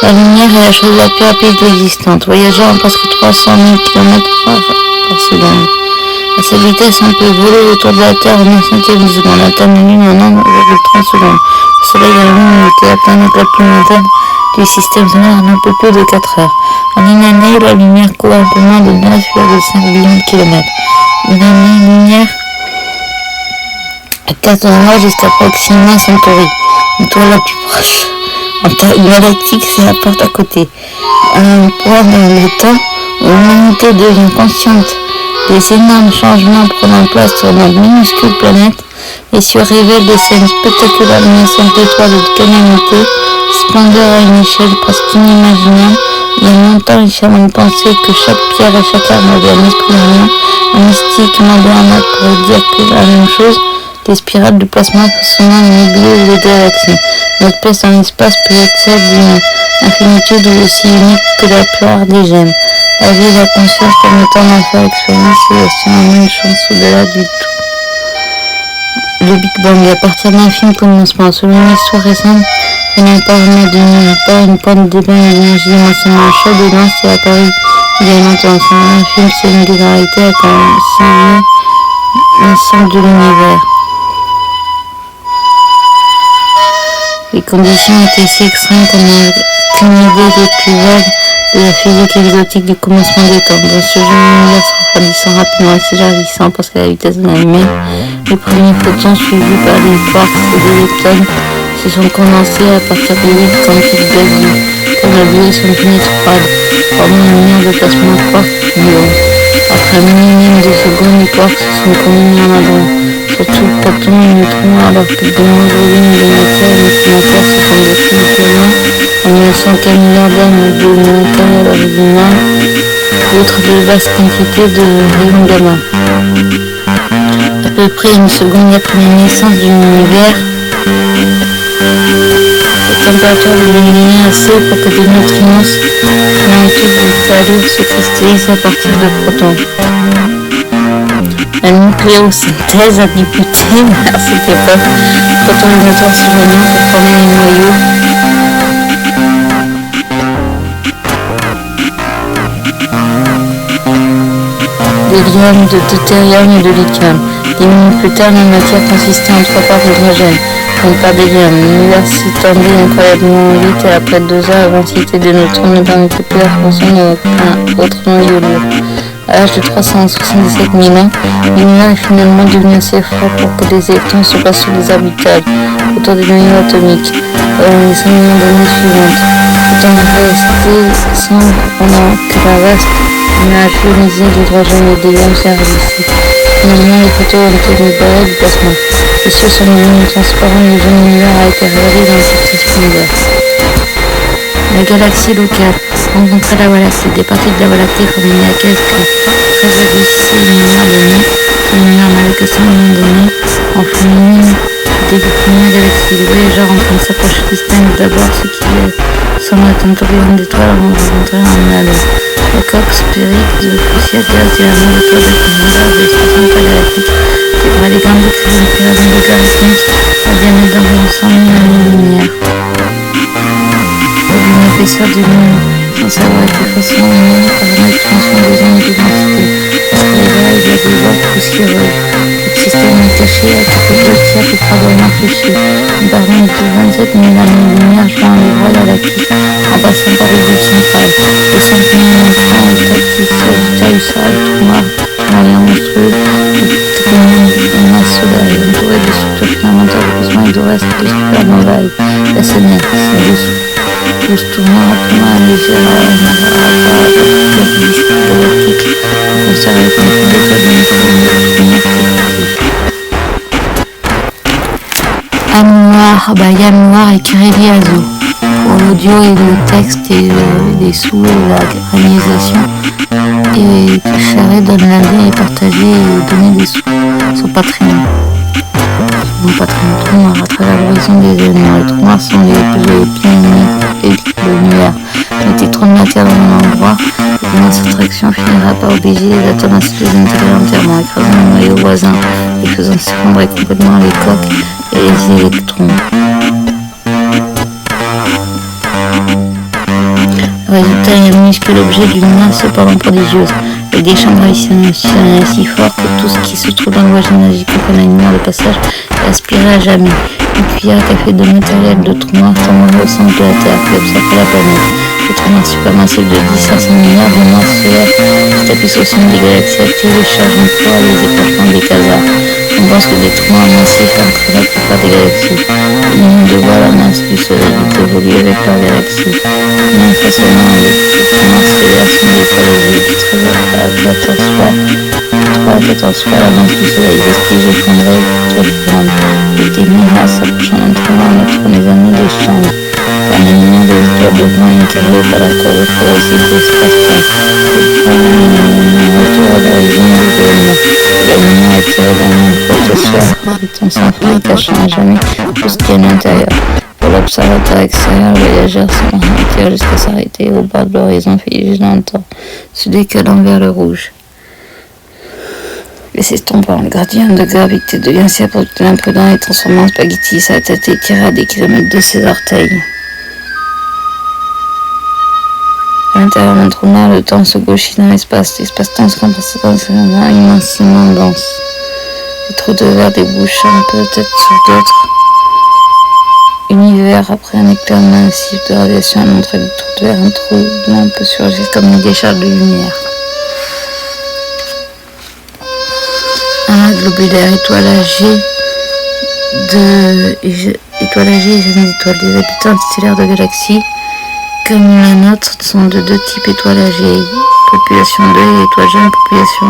La lumière est la chose la plus rapide existante, voyageant à presque 300 000 km par seconde. À cette vitesse, on peut voler autour de la Terre en 1 centième de seconde, atteindre la Lune en 1,30 secondes. Le Soleil et la Lune étaient la planète la plus lointaine du système solaire en un peu plus de 4 heures. En une année, la lumière court un peu moins de 9,5 millions de kilomètres. Une année-lumière à 4 endroits jusqu'à Proxima Centauri, une étoile la plus proche. En taille galactique, c'est la porte à côté. À un point dans le temps où l'humanité devient consciente des énormes changements prenant place sur notre minuscule planète, les cieux révèlent des scènes spectaculaires de naissance d'étoiles et de canalités, splendeur à une échelle presque inimaginable. Il y a longtemps, il charmant de penser que chaque pierre et chaque arbre avait un esprit humain, un mystique moderne pourrait dire que la même chose. Des spirales de plasma concernant les nébuleuses et les galaxies. Notre place dans l'espace peut être celle d'une infinitude aussi unique que la plupart des gemmes. La vie et la conscience permettant d'en faire l'expérience et la même chance au-delà du tout. Le Big Bang, à partir d'un infime commencement, selon une histoire récente, venant par une pointe d'ébain et d'énergie immensément chaude et dense est apparue il y a longtemps. Son infime singularité a concerné l'ensemble de l'univers. Les conditions étaient si extrêmes qu'on n'a qu'une idée des plus vagues de la physique exotique du commencement des temps. Dans ce jeu d'univers se refroidissant rapidement et s'élargissant parce qu'à la vitesse de la lumière, les premiers photons suivis par les quarks et les leptons se sont condensés à partir de 8 quantités gazieux, comme la durée sont fenêtres froides, formant une lumière de plasma quark-gluon. Après un millième de seconde, les quarks se sont combinés en hadrons. Surtout protons et neutrons, alors que de moins volumes de matière et d'antimatière se sont définitivement en 900 milliards d'années de matériel original, outre de vastes quantités de rayons gamma. À peu près une seconde après la naissance de l'univers, la température de lumière assez pour que des neutrinos ayant tout d'état lourd se cristallisent à partir de protons. La nucléosynthèse a débuté à cette époque. Protons et neutrons se joignant pour former les noyaux. D'hélium, de deutérium et de lithium. 10 minutes plus tard, la matière consistait en 3 parts d'hydrogène, une part d'hélium. L'univers s'étendait incroyablement vite et après 2 heures, la densité de neutrons ne permettait plus la formation d'aucun autre noyau lourd. À l'âge de 377 000 ans, l'univers est finalement devenu assez froid pour que les électrons se passent sur des orbitales autour des noyaux atomiques. Dans les 5 millions d'années suivantes, le temps resté semble pendant que la vaste nuage ionisé d'hydrogène et d'hélium s'élargissait. Finalement, les photons ont été libérés du plasma. Les cieux sont devenus transparents et le jeune univers a été révélé dans toute sa splendeur. La galaxie locale rencontrait la Voie lactée. Des parties de la Voie lactée formaient il y a quelques 13,6 milliards d'années. L'univers n'avait que 100 millions d'années. En font une des premières galaxies. Les voyageurs en train de s'approcher distinguent d'abord ce qui semble être un tourbillon d'étoiles avant de rencontrer un halo. La coque sphérique de poussière directement le toit de commandeur de 60 galactique devrait les grandes créer une pyramide logarithmique à diamètre d'environ 100 000 années-lumière. D'une épaisseur de lune, sans avoir été facilement menée par une expansion des ondes de densité, parce que les vagues de des vagues poussiéreuses. Le système est caché à quelques 2 tiers du probablement fléché. Une barrière de 27 000 années-lumière joint les voies galactiques en passant par le but central. Le 5 millions d'enfants est actif sur du taillissage, trou noir, moyen monstrueux, une masse solaire et entouré de structures fondamentales de plus de reste de supernovae. La scénaire, c'est dessous. Le tournant rapidement allégé à la disque galactique pour conserver le contrôle des toits de Âme noire, Bayam noir et Kirili Azo. Pour l'audio et le texte et les sous et la réalisation. Et Charret donne l'année et partager et donner des sous sur Patreon. Mon Patreon trou noir à travers l'horizon des événements. Les trous noirs sont les pionniers et de l'univers. Mettez trop de matière dans un endroit, l'immense attraction finira par obliger les atomes à se désintégrer entièrement, écrasant le noyau voisin et faisant s'effondrer complètement les coques et les électrons. Le résultat est un minuscule objet d'une masse cependant prodigieuse, avec des chambres additionnelles si fortes que tout ce qui se trouve dans le voyage énergique comme la lumière de passage est aspiré à jamais. Une cuillère à café de matériel de trou noir tombant au centre de la Terre qui observe la planète. Le trou noir supermassif de 10 à 100 milliards de masses solaires qui tapissent au centre des galaxies actives et chargent en poids les éclatements des quasars. On pense que des trous noirs massifs entrent la plupart des galaxies. Ils nous devoient la masse du Soleil qui évolue avec leur galaxie. Non façonnant les trous noirs stellaires sont des étoiles qui traversent à 14 fois la masse du Soleil. Vestiges effondrés, étoiles vivantes. Les témoins s'approchant d'un trou noir montrent les anneaux des chambres. Par l'élément des étoiles de vent incarnées par la courbe progressive de l'espace-temps. Le retour à l'horizon des événements. La lumière est tirée d'un monde photosphère, étant sans fin et cachant à jamais tout ce qui est à l'intérieur. Pour l'observateur extérieur, le voyageur se retire jusqu'à s'arrêter au bord de l'horizon figé dans le temps, se décalant vers le rouge. Et s'estompant, le gradient de gravité devient si abrupt que l'imprudent et transformant en spaghetti, sa tête est tirée à des kilomètres de ses orteils. À l'intérieur d'un trou noir, le temps se gauchit dans l'espace. L'espace-temps se compresse dans un immensément dense. Les trous de verre débouchent peut-être sur d'autres univers. Après un éclair massif de radiation à l'entrée du trou de verre, un trou blanc peut surgir comme une décharge de lumière. Un globulaire étoilagé et jeunes étoiles. Les habitants stellaires de galaxies comme la nôtre sont de deux types étoiles âgées, population 2 et étoiles jeunes, population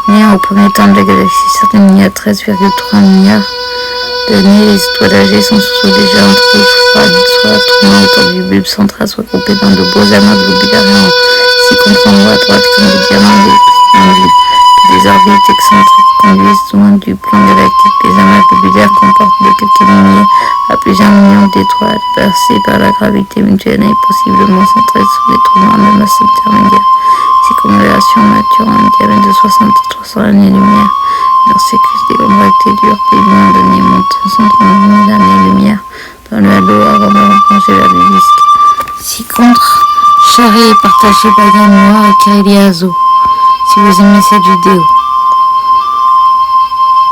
1. Nées au premier temps de la galaxie, certaines il y a 13,3 milliards d'années, les étoiles âgées sont surtout des géantes rouges froides, soit tournant autour du bulbe central, soit groupées dans de beaux amas globulaires géants. Ici comprend à droite comme des diamants des orbites excentriques conduisent loin du plan galactique. Les amas globulaires comportent de quelques milliers à plusieurs millions d'étoiles percées par la gravité mutuelle et possiblement centrées sur des trous noirs de masse intermédiaire. Ces congrégations maturent un diamètre de 60 à 300 années-lumière. Leur sécus décontracté dure des millions d'années, montant 130 000 années-lumière dans le halo avant de replonger vers le disque. Ci-contre, Charret et partagé Bayam noir et Kirili Azo. Si vous aimez cette vidéo,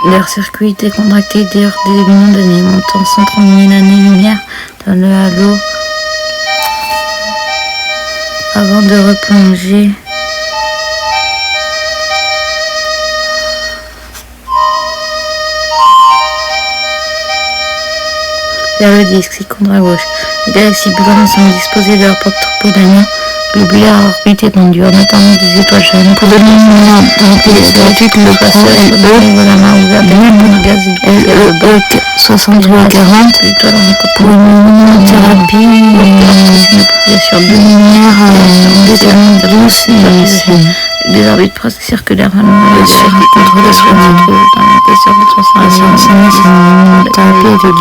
leur circuit décontracté dure des millions d'années, montant 130 000 années-lumière dans le halo avant de replonger vers le disque, ci-contre à gauche. Les galaxies plus grandes sont disposées de leur propre troupeau d'anneaux globulaires à orbite étendue, en attendant des étoiles jeunes. Pour donner une lumière scientifique, le procès LE 6340 pour une thérapie, une population de lumière douce et des orbites presque circulaires contre les soins dans l'épaisseur de 300 thérapie avec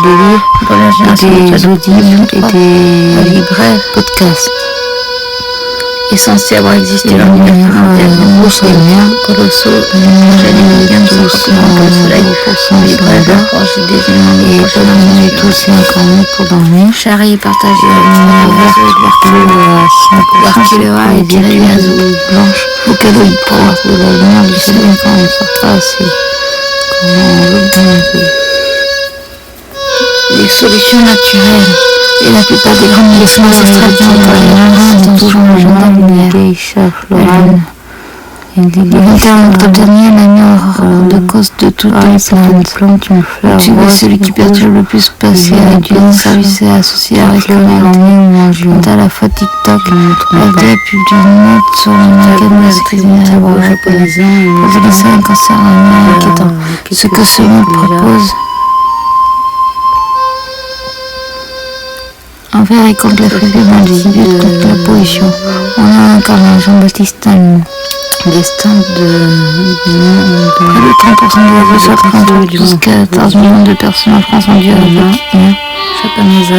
des livres et des podcasts. est censé avoir existé dans l'univers planètaire, de groupes colossaux, j'allais bien plus fortement que le soleil, vibrait la forge des éléments de prochaine est aussi incarné pour dormir. Charlie partagé L'archilera et Tiriazo blanche, auquel il porte de la lumière du soleil quand on sort pas assez. Les solutions naturelles et la plupart des grandes leçons ancestrales qui ont encore toujours le journal d'une geisha florale. Le 21 octobre dernier, la nuit de cause de toutes les plantes, tu vois celui qui perturbe le plus passer à Dieu, service et associé à réclamation. À la fois TikTok, LD publie une note sur le mécanisme japonais pour laisser un cancer inquiétant. Ce que ce monde propose envers et contre la faiblesse individuelle, contre la pollution. On a encore un Jean-Baptiste Talmont. Les stands Près de 30% de la population, jusqu'à 14 millions de personnes en France ont dû japonaises ont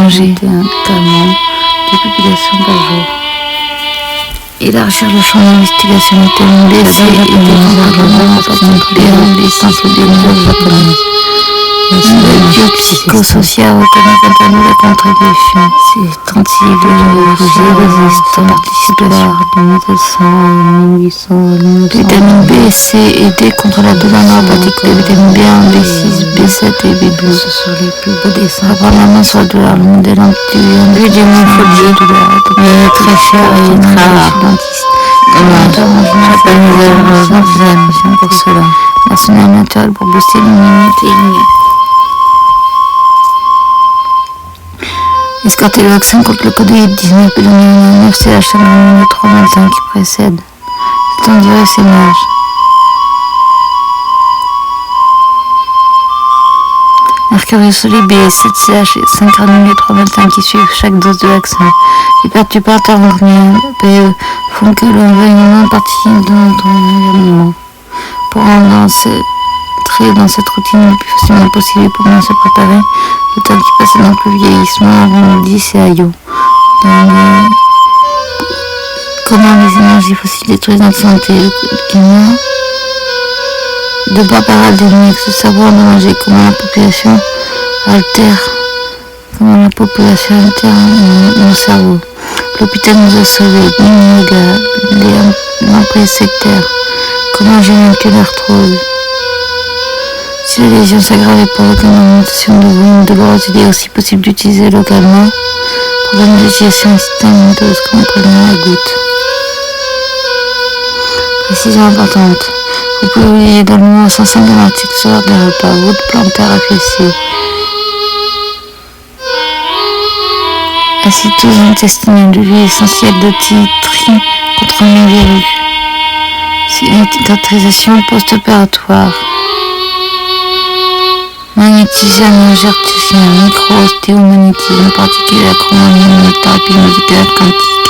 manger de population par jour. Et la recherche de champs d'investigation est laissée et complètement des simples démarches japonaises. Le biopsychosocial reconnaît quant à nous la contribution. C'est 36 de participation. Vitamine B, C et D contre la douleur neuropathique. Les vitamines B1, B6, B7 et B12. Ce sont les plus beaux dessins. Apprendre la main sur la douleur. Le modèle anti-lui du morphologie mais très cher et très rare. Pour cela. L'arsenal naturel pour booster l'immunité innée. Escorter le vaccin contre le Covid-19 et le 2009, c'est la chaîne numéro 325 qui précède. C'est en durée ces mages. Mercure solide B7CH et 5 granulés 325 qui suivent chaque dose de vaccin. Les perturbateurs endocriniens PE font que l'environnement participe de notre environnement. Pour entrer dans cette routine le plus facilement possible pour bien se préparer, le temps qui passe dans le vieillissement, avant le 10 et Ayo. Comment les énergies fossiles détruisent notre santé, le climat, de Barbara Delmic, ce savoir endommagé, comment la population altère nos cerveaux. L'hôpital nous a sauvés, l'emprise sectaire, comment j'ai vaincu l'arthrose. Si la lésion s'aggravait pour l'augmentation de volume douloureuse, il est aussi possible d'utiliser localement problème d'utilisation système dose comme prévenir la goutte. Précision importante. Vous pouvez oublier également 105 de l'article sur l'ordre des repas, route plantaire affaissée. Acétose intestinale, de l'huile essentielle de titri contre le virus. Cicatrisation post-opératoire. Magnétisme gerticien, micro-ostéomagnétisme, particulier acromagnétisme, thérapie musicale quantique.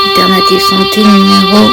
Alternative santé numéro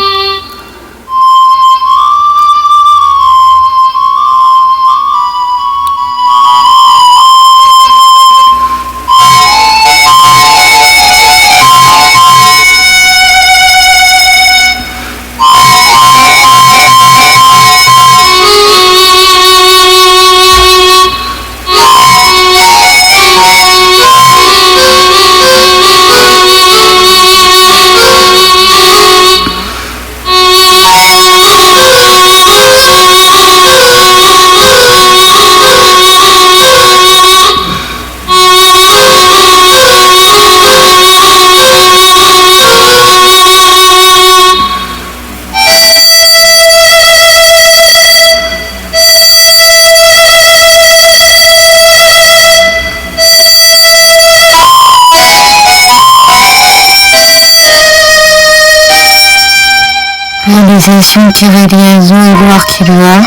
'Liaison et voir qui lui a.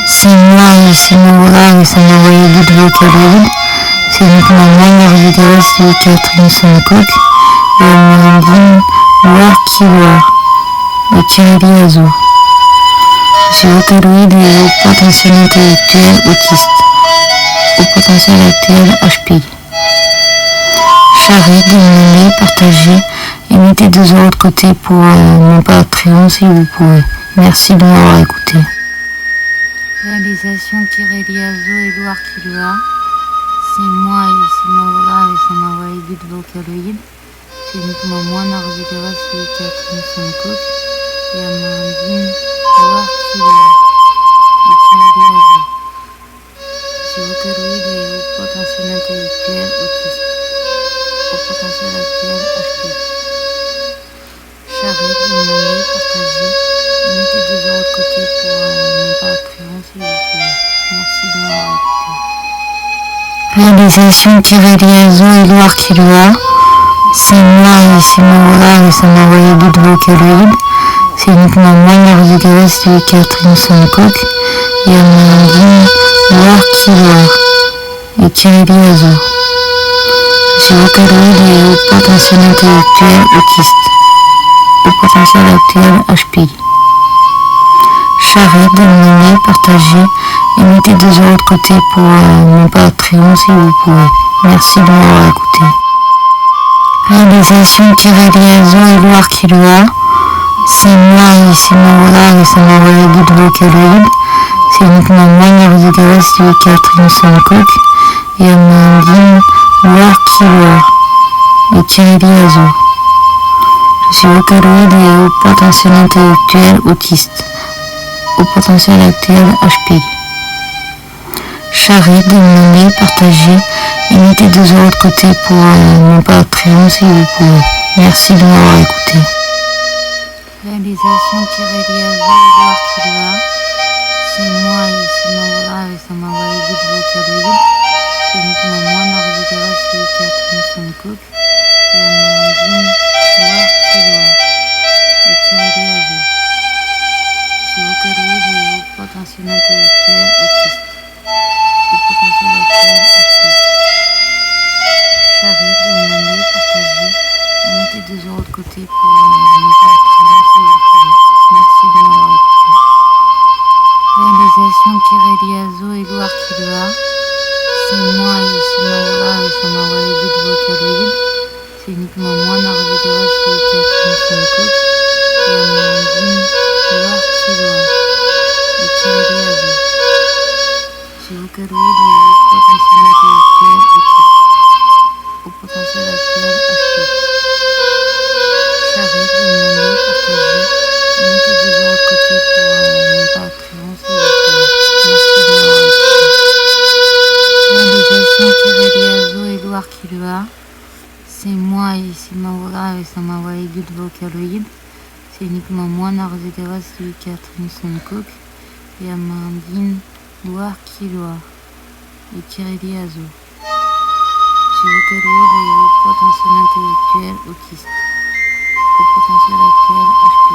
C'est moi et c'est Noura et ça m'a envoyé du vocabulaire. C'est uniquement moi, Marie-Thérèse, c'est Catherine Saint-Coq. Et elle me dit voir qui lui a. Et Thierry Liaison. Je suis vocaloïde et au potentiel intellectuel autiste. Au potentiel actuel HPI. Charrette, demandez, partagez et mettez 2 euros de côté pour mon Patreon si vous pouvez. Merci de m'avoir écouté. Réalisation Kireliazo, Édouard Kilua. C'est moi et c'est Maura et ça m'a envoyé du vocaloïde. C'est uniquement moi, Narzegara, c'est Catherine Sankouk et Amandine, Édouard Kilua. Et Kireliazo. C'est vocaloïde et au potentiel intellectuel autiste. Au potentiel actuel HP. Charrette, demandez, partagez et mettez 2 euros de côté pour mon Patreon si vous pouvez. Merci de m'avoir écouté. Réalisation Kireliazo, Édouard Kilua. C'est moi et c'est Maura et ça m'a envoyé du vocaloïde. C'est uniquement moi, Narzegara, c'est Catherine Sankouk et Amandine, Édouard Kilua. Et Kireliazo. C'est vocaloïde et au potentiel intellectuel autiste. Au potentiel actuel HP. Charrette, demandez, partagez et mettez 2 euros de côté pour mon Patreon si vous pouvez. Merci de m'avoir écouté. Réalisation Kireliazo, Édouard Kilua. C'est moi et c'est Maura et ça m'a envoyé du vocaloïde. C'est uniquement moi, Narzegara, c'est Catherine Sankouk et Amandine, Édouard Kilua. Et Kireliazo. Je suis vocaloïde et au potentiel intellectuel autiste. Au potentiel actuel HP. Charrette, demandez, partagez et mettez 2 euros de côté pour mon Patreon si vous pouvez. Merci de m'avoir écouté. Réalisation Kireliazo, Édouard Kilua. C'est moi et c'est Maura et ça m'a envoyé du vocaloïde. C'est uniquement moi, Narzegara, c'est Catherine Sankouk et Amandine, Édouard Kilua. Et Kireliazo. C'est vocaloïde et au potentiel intellectuel autiste. Au potentiel actuel HP. Charrette, demandez, partagez et mettez 2 euros de côté pour mon Patreon si vous pouvez. Merci de m'avoir écouté. Réalisation Kireliazo, Édouard Kilua. C'est moi et c'est Maura et ça m'a envoyé du vocaloïde. C'est uniquement moi, Narzegara, c'est Catherine Sankouk et Amandine, Édouard Kilua. Et Kireliazo. C'est vocaloïde et au potentiel intellectuel autiste. Au potentiel actuel HP. Charrette, demandez, partagez et mettez 2 euros de côté pour mon Patreon si vous pouvez. Merci de m'avoir écouté. Réalisation Kireliazo, Édouard Kilua. C'est moi et c'est Maura et ça m'a envoyé du vocaloïde. C'est uniquement moi, Narzegara, c'est Catherine Sankouk et Amandine, Édouard Kilua. Et Kireliazo. C'est vocaloïde et au potentiel intellectuel autiste. Au potentiel actuel HP.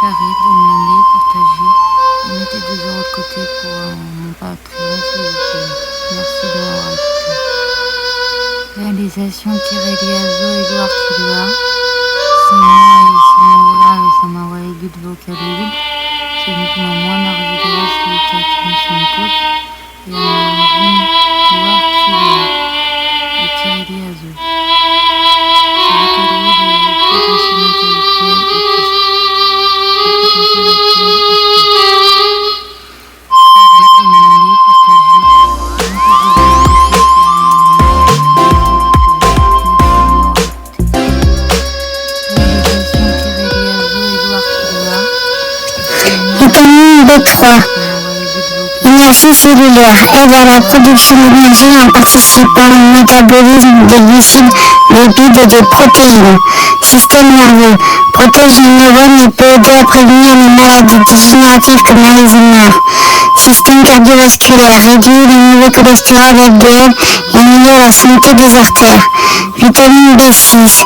Charrette, demandez, partagez et mettez 2 euros de côté pour mon Patreon si vous pouvez. Merci de m'avoir écouté. Réalisation Kireliazo, Édouard Kilua. C'est moi et c'est Maura et ça m'a envoyé du vocaloïde. C'est uniquement moi, Narzegara, c'est Catherine Sankouk et Amandine, Édouard Kilua. Et Kireliazo. C'est vocaloïde et au potentiel intellectuel autiste. Au potentiel actuel HP. Charrette, demandez, partagez et mettez 2 euros de côté pour B3. Énergie cellulaire aide à la production d'énergie en participant au métabolisme des glucides, lipides et des protéines. Système nerveux protège les neurones et peut aider à prévenir les maladies dégénératives comme l'Alzheimer. Système cardiovasculaire réduit le niveau de cholestérol LDL et améliore la santé des artères. Vitamine B6.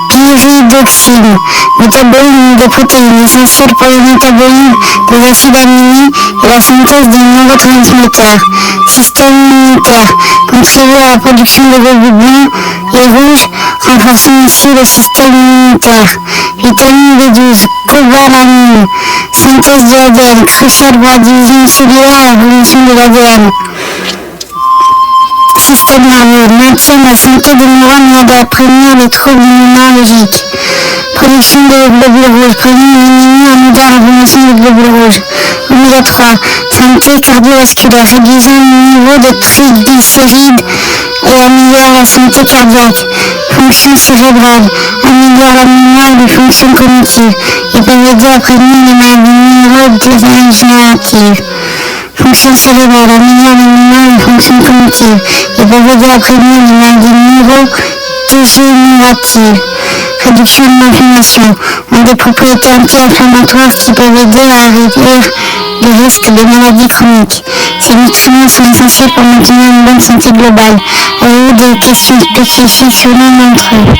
Pyridoxine, métabolisme des protéines essentielles pour le métabolisme des acides aminés et la synthèse des neurotransmetteurs. Système immunitaire, contribue à la production de globules et rouges, renforçant ainsi le système immunitaire. Vitamine B12, cobalamine, synthèse de l'ADN, cruciale pour la division cellulaire et l'évolution de l'ADN. système nerveux, maintien de la santé des neurones et aide à prévenir les troubles immunologiques. Production de globules rouges, prévenir et diminuer en moderne la formation des globules rouges. Oméga 3, santé cardiovasculaire, réduisant le niveau de triglycérides et améliore la santé cardiaque. Fonction cérébrale, améliore la mémoire et les fonctions cognitives. Ils peuvent aider à prévenir les maladies neurodégénératives. Fonction cérébrale, améliore la mémoire et les fonctions cognitives. Ils peuvent aider à prévenir les maladies neurodégénératives. Réduction de l'inflammation, ont des propriétés anti-inflammatoires qui peuvent aider à réduire les risques de maladies chroniques. Ces nutriments sont essentiels pour maintenir une bonne santé globale. Avez-vous des questions spécifiques sur l'un d'entre eux?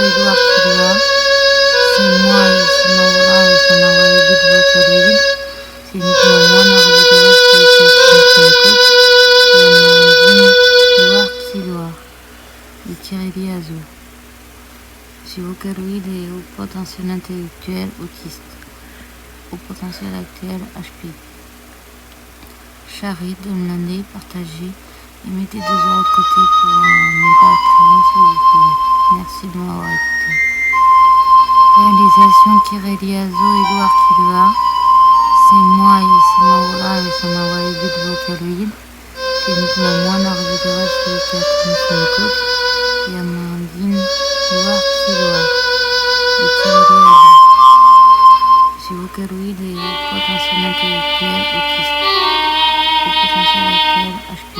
Edouard Kilua, c'est moi et c'est Maura et c'est Maura et Guide Vocaloïde, c'est uniquement moi, Narvidera, c'est Catherine Edouard Kilua, et Thierry Azo. Je suis vocaloïde et au potentiel intellectuel autiste, au potentiel actuel HP. Charite, demandez, partagez et mettez 2 euros de côté pour ne pas créer si vous pouvez. Merci de m'avoir écouté. Réalisation Kireli Azo, Edouard Kilua. C'est moi et c'est Maura et c'est Maura et Guide Vocaloïde. C'est uniquement moi, Narvidera, c'est Catherine Foncoq et Amandine Edouard Kilua. Et Kireli Azo. Je suis vocaloïde et au potentiel intellectuel autiste. Au potentiel actuel HP.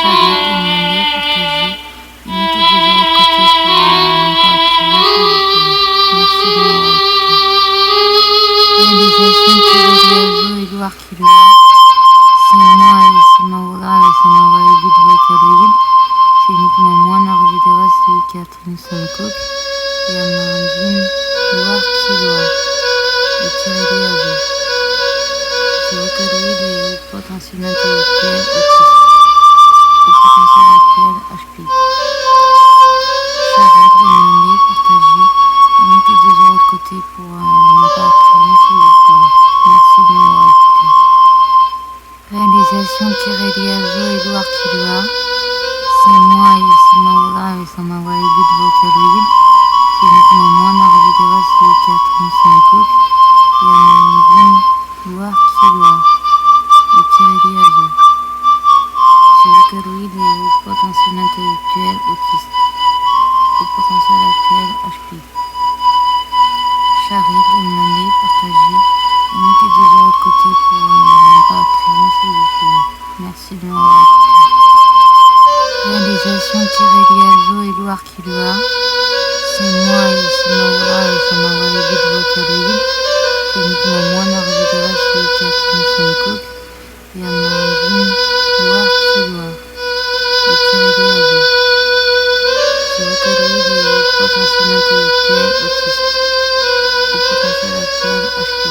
Charite, demandez, partagez et mettez 2 euros de côté pour ne pas créer si vous pouvez. Merci de m'avoir écouté. Réalisation Kireli Azo, Edouard Kilua. C'est moi et c'est Maura et c'est Maura et Guide Vocaloïde. C'est uniquement moi, Narvidera, c'est Catherine Foncoq et Amandine Edouard Kilua. Et Kireli Azo. Je suis vocaloïde et au potentiel intellectuel autiste. Au potentiel actuel HP. Charite, demandez, partagez et mettez 2 euros de côté pour ne pas créer si vous pouvez. Merci de m'avoir écouté. Réalisation Kireli Azo, Edouard Kilua. C'est moi et c'est Maura et c'est Maura et Guide Vocaloïde. C'est uniquement moi, Narvidera, c'est Catherine Foncoq et Amandine Edouard Kilua. Et Kireli Azo. Je suis vocaloïde et au potentiel intellectuel autiste. Au potentiel actuel HP. Charite, demandez, partagez et mettez 2 euros de côté pour ne pas créer si vous pouvez. Merci de m'avoir écouté. Réalisation Kireli Azo, Edouard Kilua. C'est moi et c'est Maura et c'est Maura et Guide Vocaloïde. C'est uniquement moi, Narvidera, c'est Catherine Foncoq et Amandine Edouard Kilua. Et Kireli Azo. Je suis vocaloïde et au potentiel intellectuel autiste. Au potentiel actuel HP.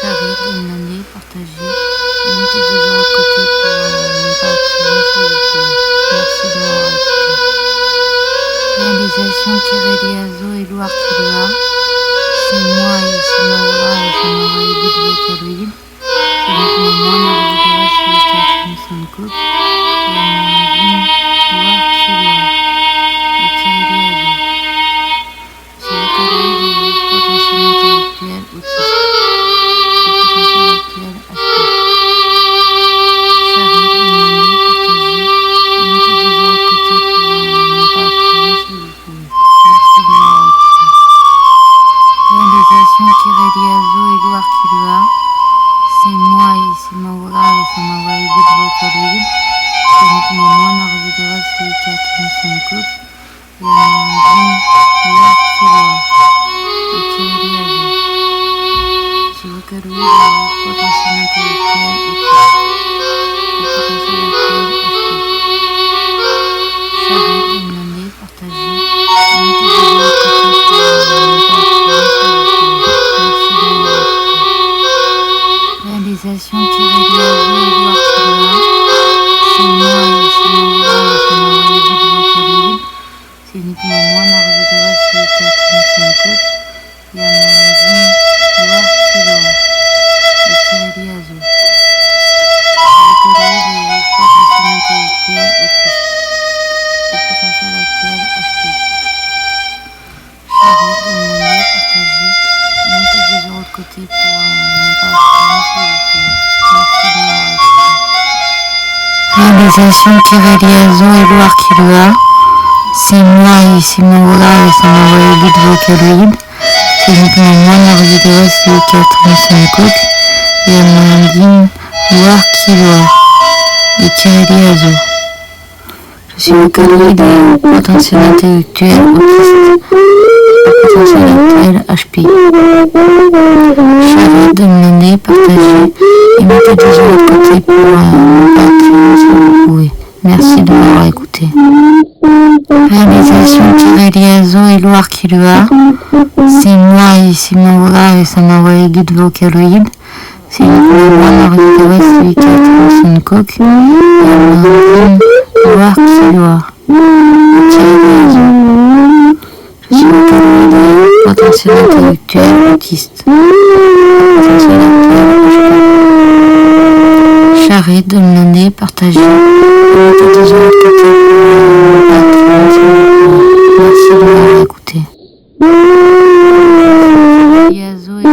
Charite, demandez, partagez et mettez 2 euros de côté pour ne pas créer si vous pouvez. Merci de m'avoir écouté. Réalisation Kireli Azo, Edouard Kilua. C'est moi et c'est Maura et c'est Maura et Guide Vocaloïde. C'est uniquement moi, Narvidera, c'est Catherine Foncoq et Amandine Edouard Kilua. Et Kireli Azo. Je suis vocaloïde et au potentiel intellectuel autiste. Au potentiel actuel HP. Charite, demandez, partagez et mettez 2 euros de côté pour ne pas créer si vous pouvez. Merci de m'avoir écouté. Réalisation Kireli Azo, Edouard Kilua. C'est moi et c'est Maura et c'est Maura et Guide Vocaloïde. C'est uniquement moi, Narvidera, c'est Catherine Foncoq et Amandine Edouard Kilua. Et Kireli Azo. Je suis vocaloïde et au potentiel intellectuel autiste. Au potentiel actuel HP. Charite, demandez, partagez et mettez 2 euros de côté pour ne pas créer si vous pouvez. Merci de m'avoir écouté. Réalisation Kireli Azo, Edouard Kilua. C'est moi et c'est Maura et c'est Maura et Guide Vocaloïde. C'est uniquement moi, Narvidera, c'est Catherine Foncoq et Amandine Edouard Kilua. Et Kireli Azo. Vocaloïde et au potentiel intellectuel autiste. Au potentiel actuel HP. Charite, demandez, partagez et mettez 2 euros de côté pour ne pas créer si vous pouvez. Merci de m'avoir écouté. Réalisation Kireli Azo, Edouard Kilua. C'est moi et c'est Maura et c'est Maura et Guide Vocaloïde. C'est uniquement moi, Narvidera, c'est Catherine Foncoq et Amandine Edouard Kilua. Et Kireli Azo. Je suis vocaloïde et au potentiel intellectuel autiste. Au potentiel actuel HP. Charite, demandez, partagez et mettez 2 euros de côté pour ne pas créer si vous pouvez. Merci de m'avoir écouté. Réalisation-Liazo et Loire qui le a. C'est moi ici Maura et ça m'a envoyé guide vocaloïde. C'est uniquement moi Marie celui qui a trouvé une coque. Et Amandine Loire qui le a. Je suis vocaloïde et potentiel intellectuel autiste. Potentiel actuel charrette de l'année partagée. Merci de m'avoir écouté. Yazo et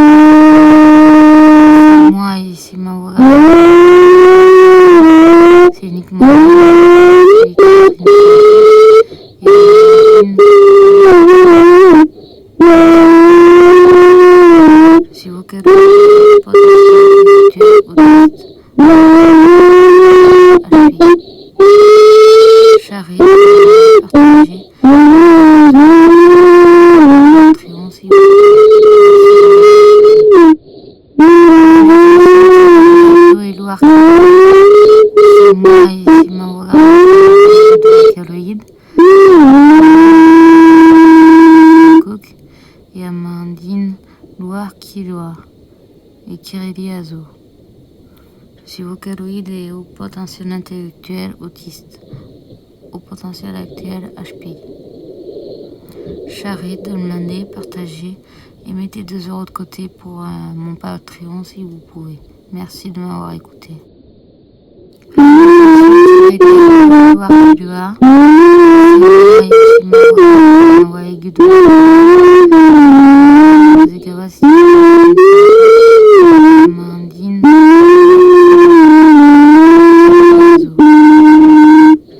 moi ici Maura. C'est uniquement si vous charrette partagée. Et Amandine Loire qui Loire et Kiriliazo. Je suis vocaloïde et au potentiel intellectuel autiste. Au potentiel actuel HPI. Charrette de l'année partagée et mettez 2 € de côté pour mon Patreon si vous pouvez. Merci de m'avoir écouté.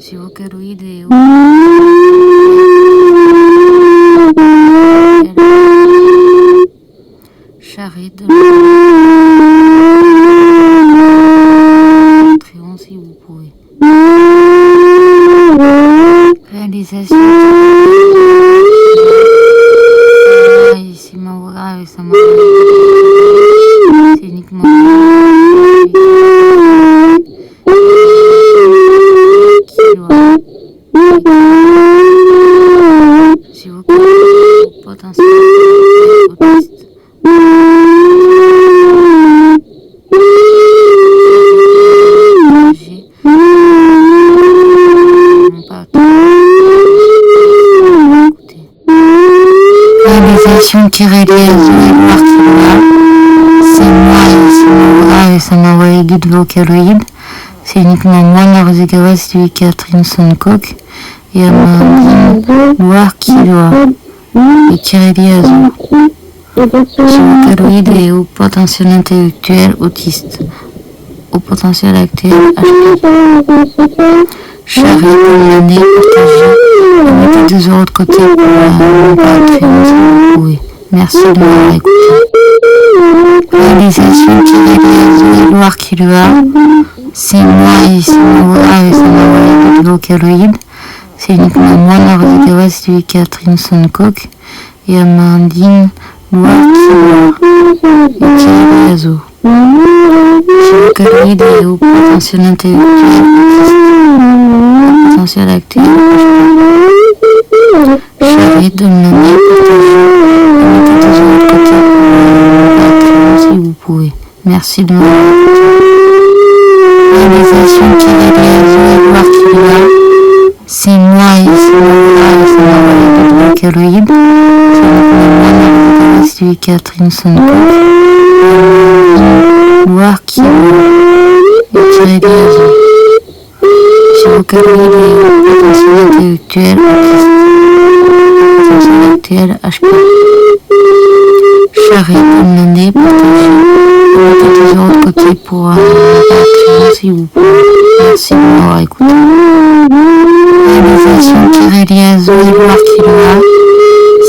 Si vocaloïde et charrette de Patreon si vous pouvez. Réalisation ici Maura avec sa maman. C'est uniquement si vous potentiel autiste. Réalisation-Liazo et Loire qui le a. C'est moi ici Maura et ça m'a envoyé guide vocaloïde. C'est uniquement moi Marie celui qui a Trinson Coq et Amandine Loire qui le a. Et Kiriliazo. Je suis vocaloïde et au potentiel intellectuel autiste. Au potentiel actuel HP. Charrette de l'année partagée. Et mettez 2 € de côté pour mon Patreon si vous pouvez. Merci de m'avoir écouté. Réalisation-Liazo et Loire qui le a. C'est moi ici Maura et ça m'a envoyé guide vocaloïde. C'est uniquement moi Marie celui qui a Trinson Coq et Amandine Loire qui le a. Et Kiriliazo. Je suis vocaloïde et au potentiel intellectuel autiste. Au potentiel actuel charrette de l'année partagée et mettez 2 € de côté pour Patreon si vous pouvez. Merci de m'avoir écouté. Réalisation-Liazo et Loire qui le a. C'est moi ici Maura et ça m'a envoyé guide vocaloïde. C'est uniquement moi Marie celui qui a Trinson Coq et Loire qui le a. Et Kiriliazo. Je suis vocaloïde et au potentiel intellectuel autiste. Potentiel actuel HP. Charrette de l'année partagée. Et mettez 2 € de côté pour mon Patreon si vous pouvez. Merci de m'avoir écouté. Réalisation-Liazo et Loire qui le a.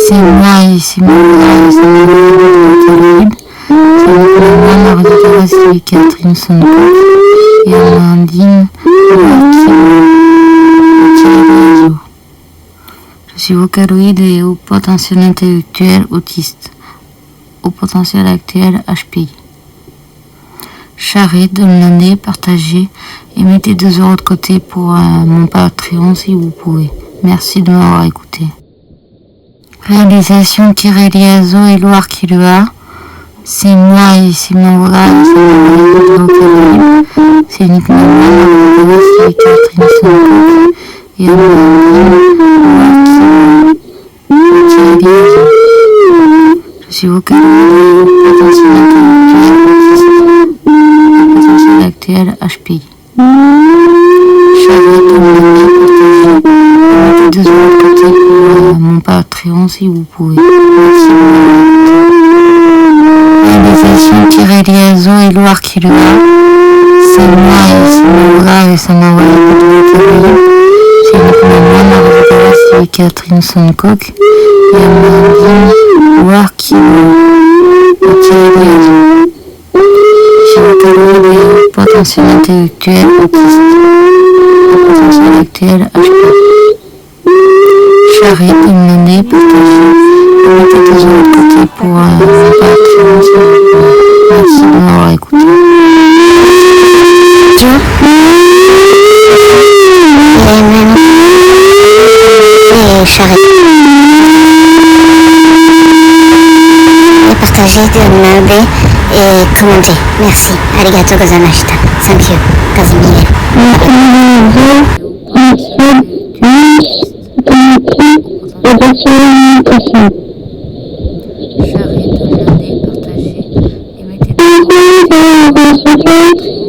C'est moi ici Maura et ça m'a envoyé guide vocaloïde. C'est uniquement moi Marie celui qui a Trinson Coq et Amandine Loire qui le a. Et Kiriliazo. Je suis vocaloïde et au potentiel intellectuel autiste. Au potentiel actuel HPI. Charrette de l'année partagée et mettez 2 € de côté pour mon Patreon si vous pouvez. Merci de m'avoir écouté. Réalisation Thierry Liazo et Loire qui le a. C'est moi et Simon Vola et c'est c'est uniquement moi, c'est Catherine Soncoq et Amandine Thierry Liazo. Je suis vocaloïde de potentiel actuel HPI. Charlotte Omani, partagez. Mettez 2 euros de côté pour mon Patreon si vous pouvez. Merci beaucoup. Réalisation Thierry Liazo et Loire qui le a. C'est moi et Simon Vola et ça m'a envoyé beaucoup de vocaloïde. C'est uniquement moi, Marie Vola, c'est Catherine Soncoq et Amandine Loire qui le a. Thierry Liazo. Je suis vocaloïde et potentiel intellectuel autiste. Potentiel actuel HP. Charrier, demander, partager. Mettez 2 euros de côté pour mon Patreon. Merci de m'avoir écouté. Et Charrier. Et partager, demander et commenter. Merci. Arigatou gozaimashita. Thank you. Kazumi. Charrier, demander, partager et mettez 2 euros de côté.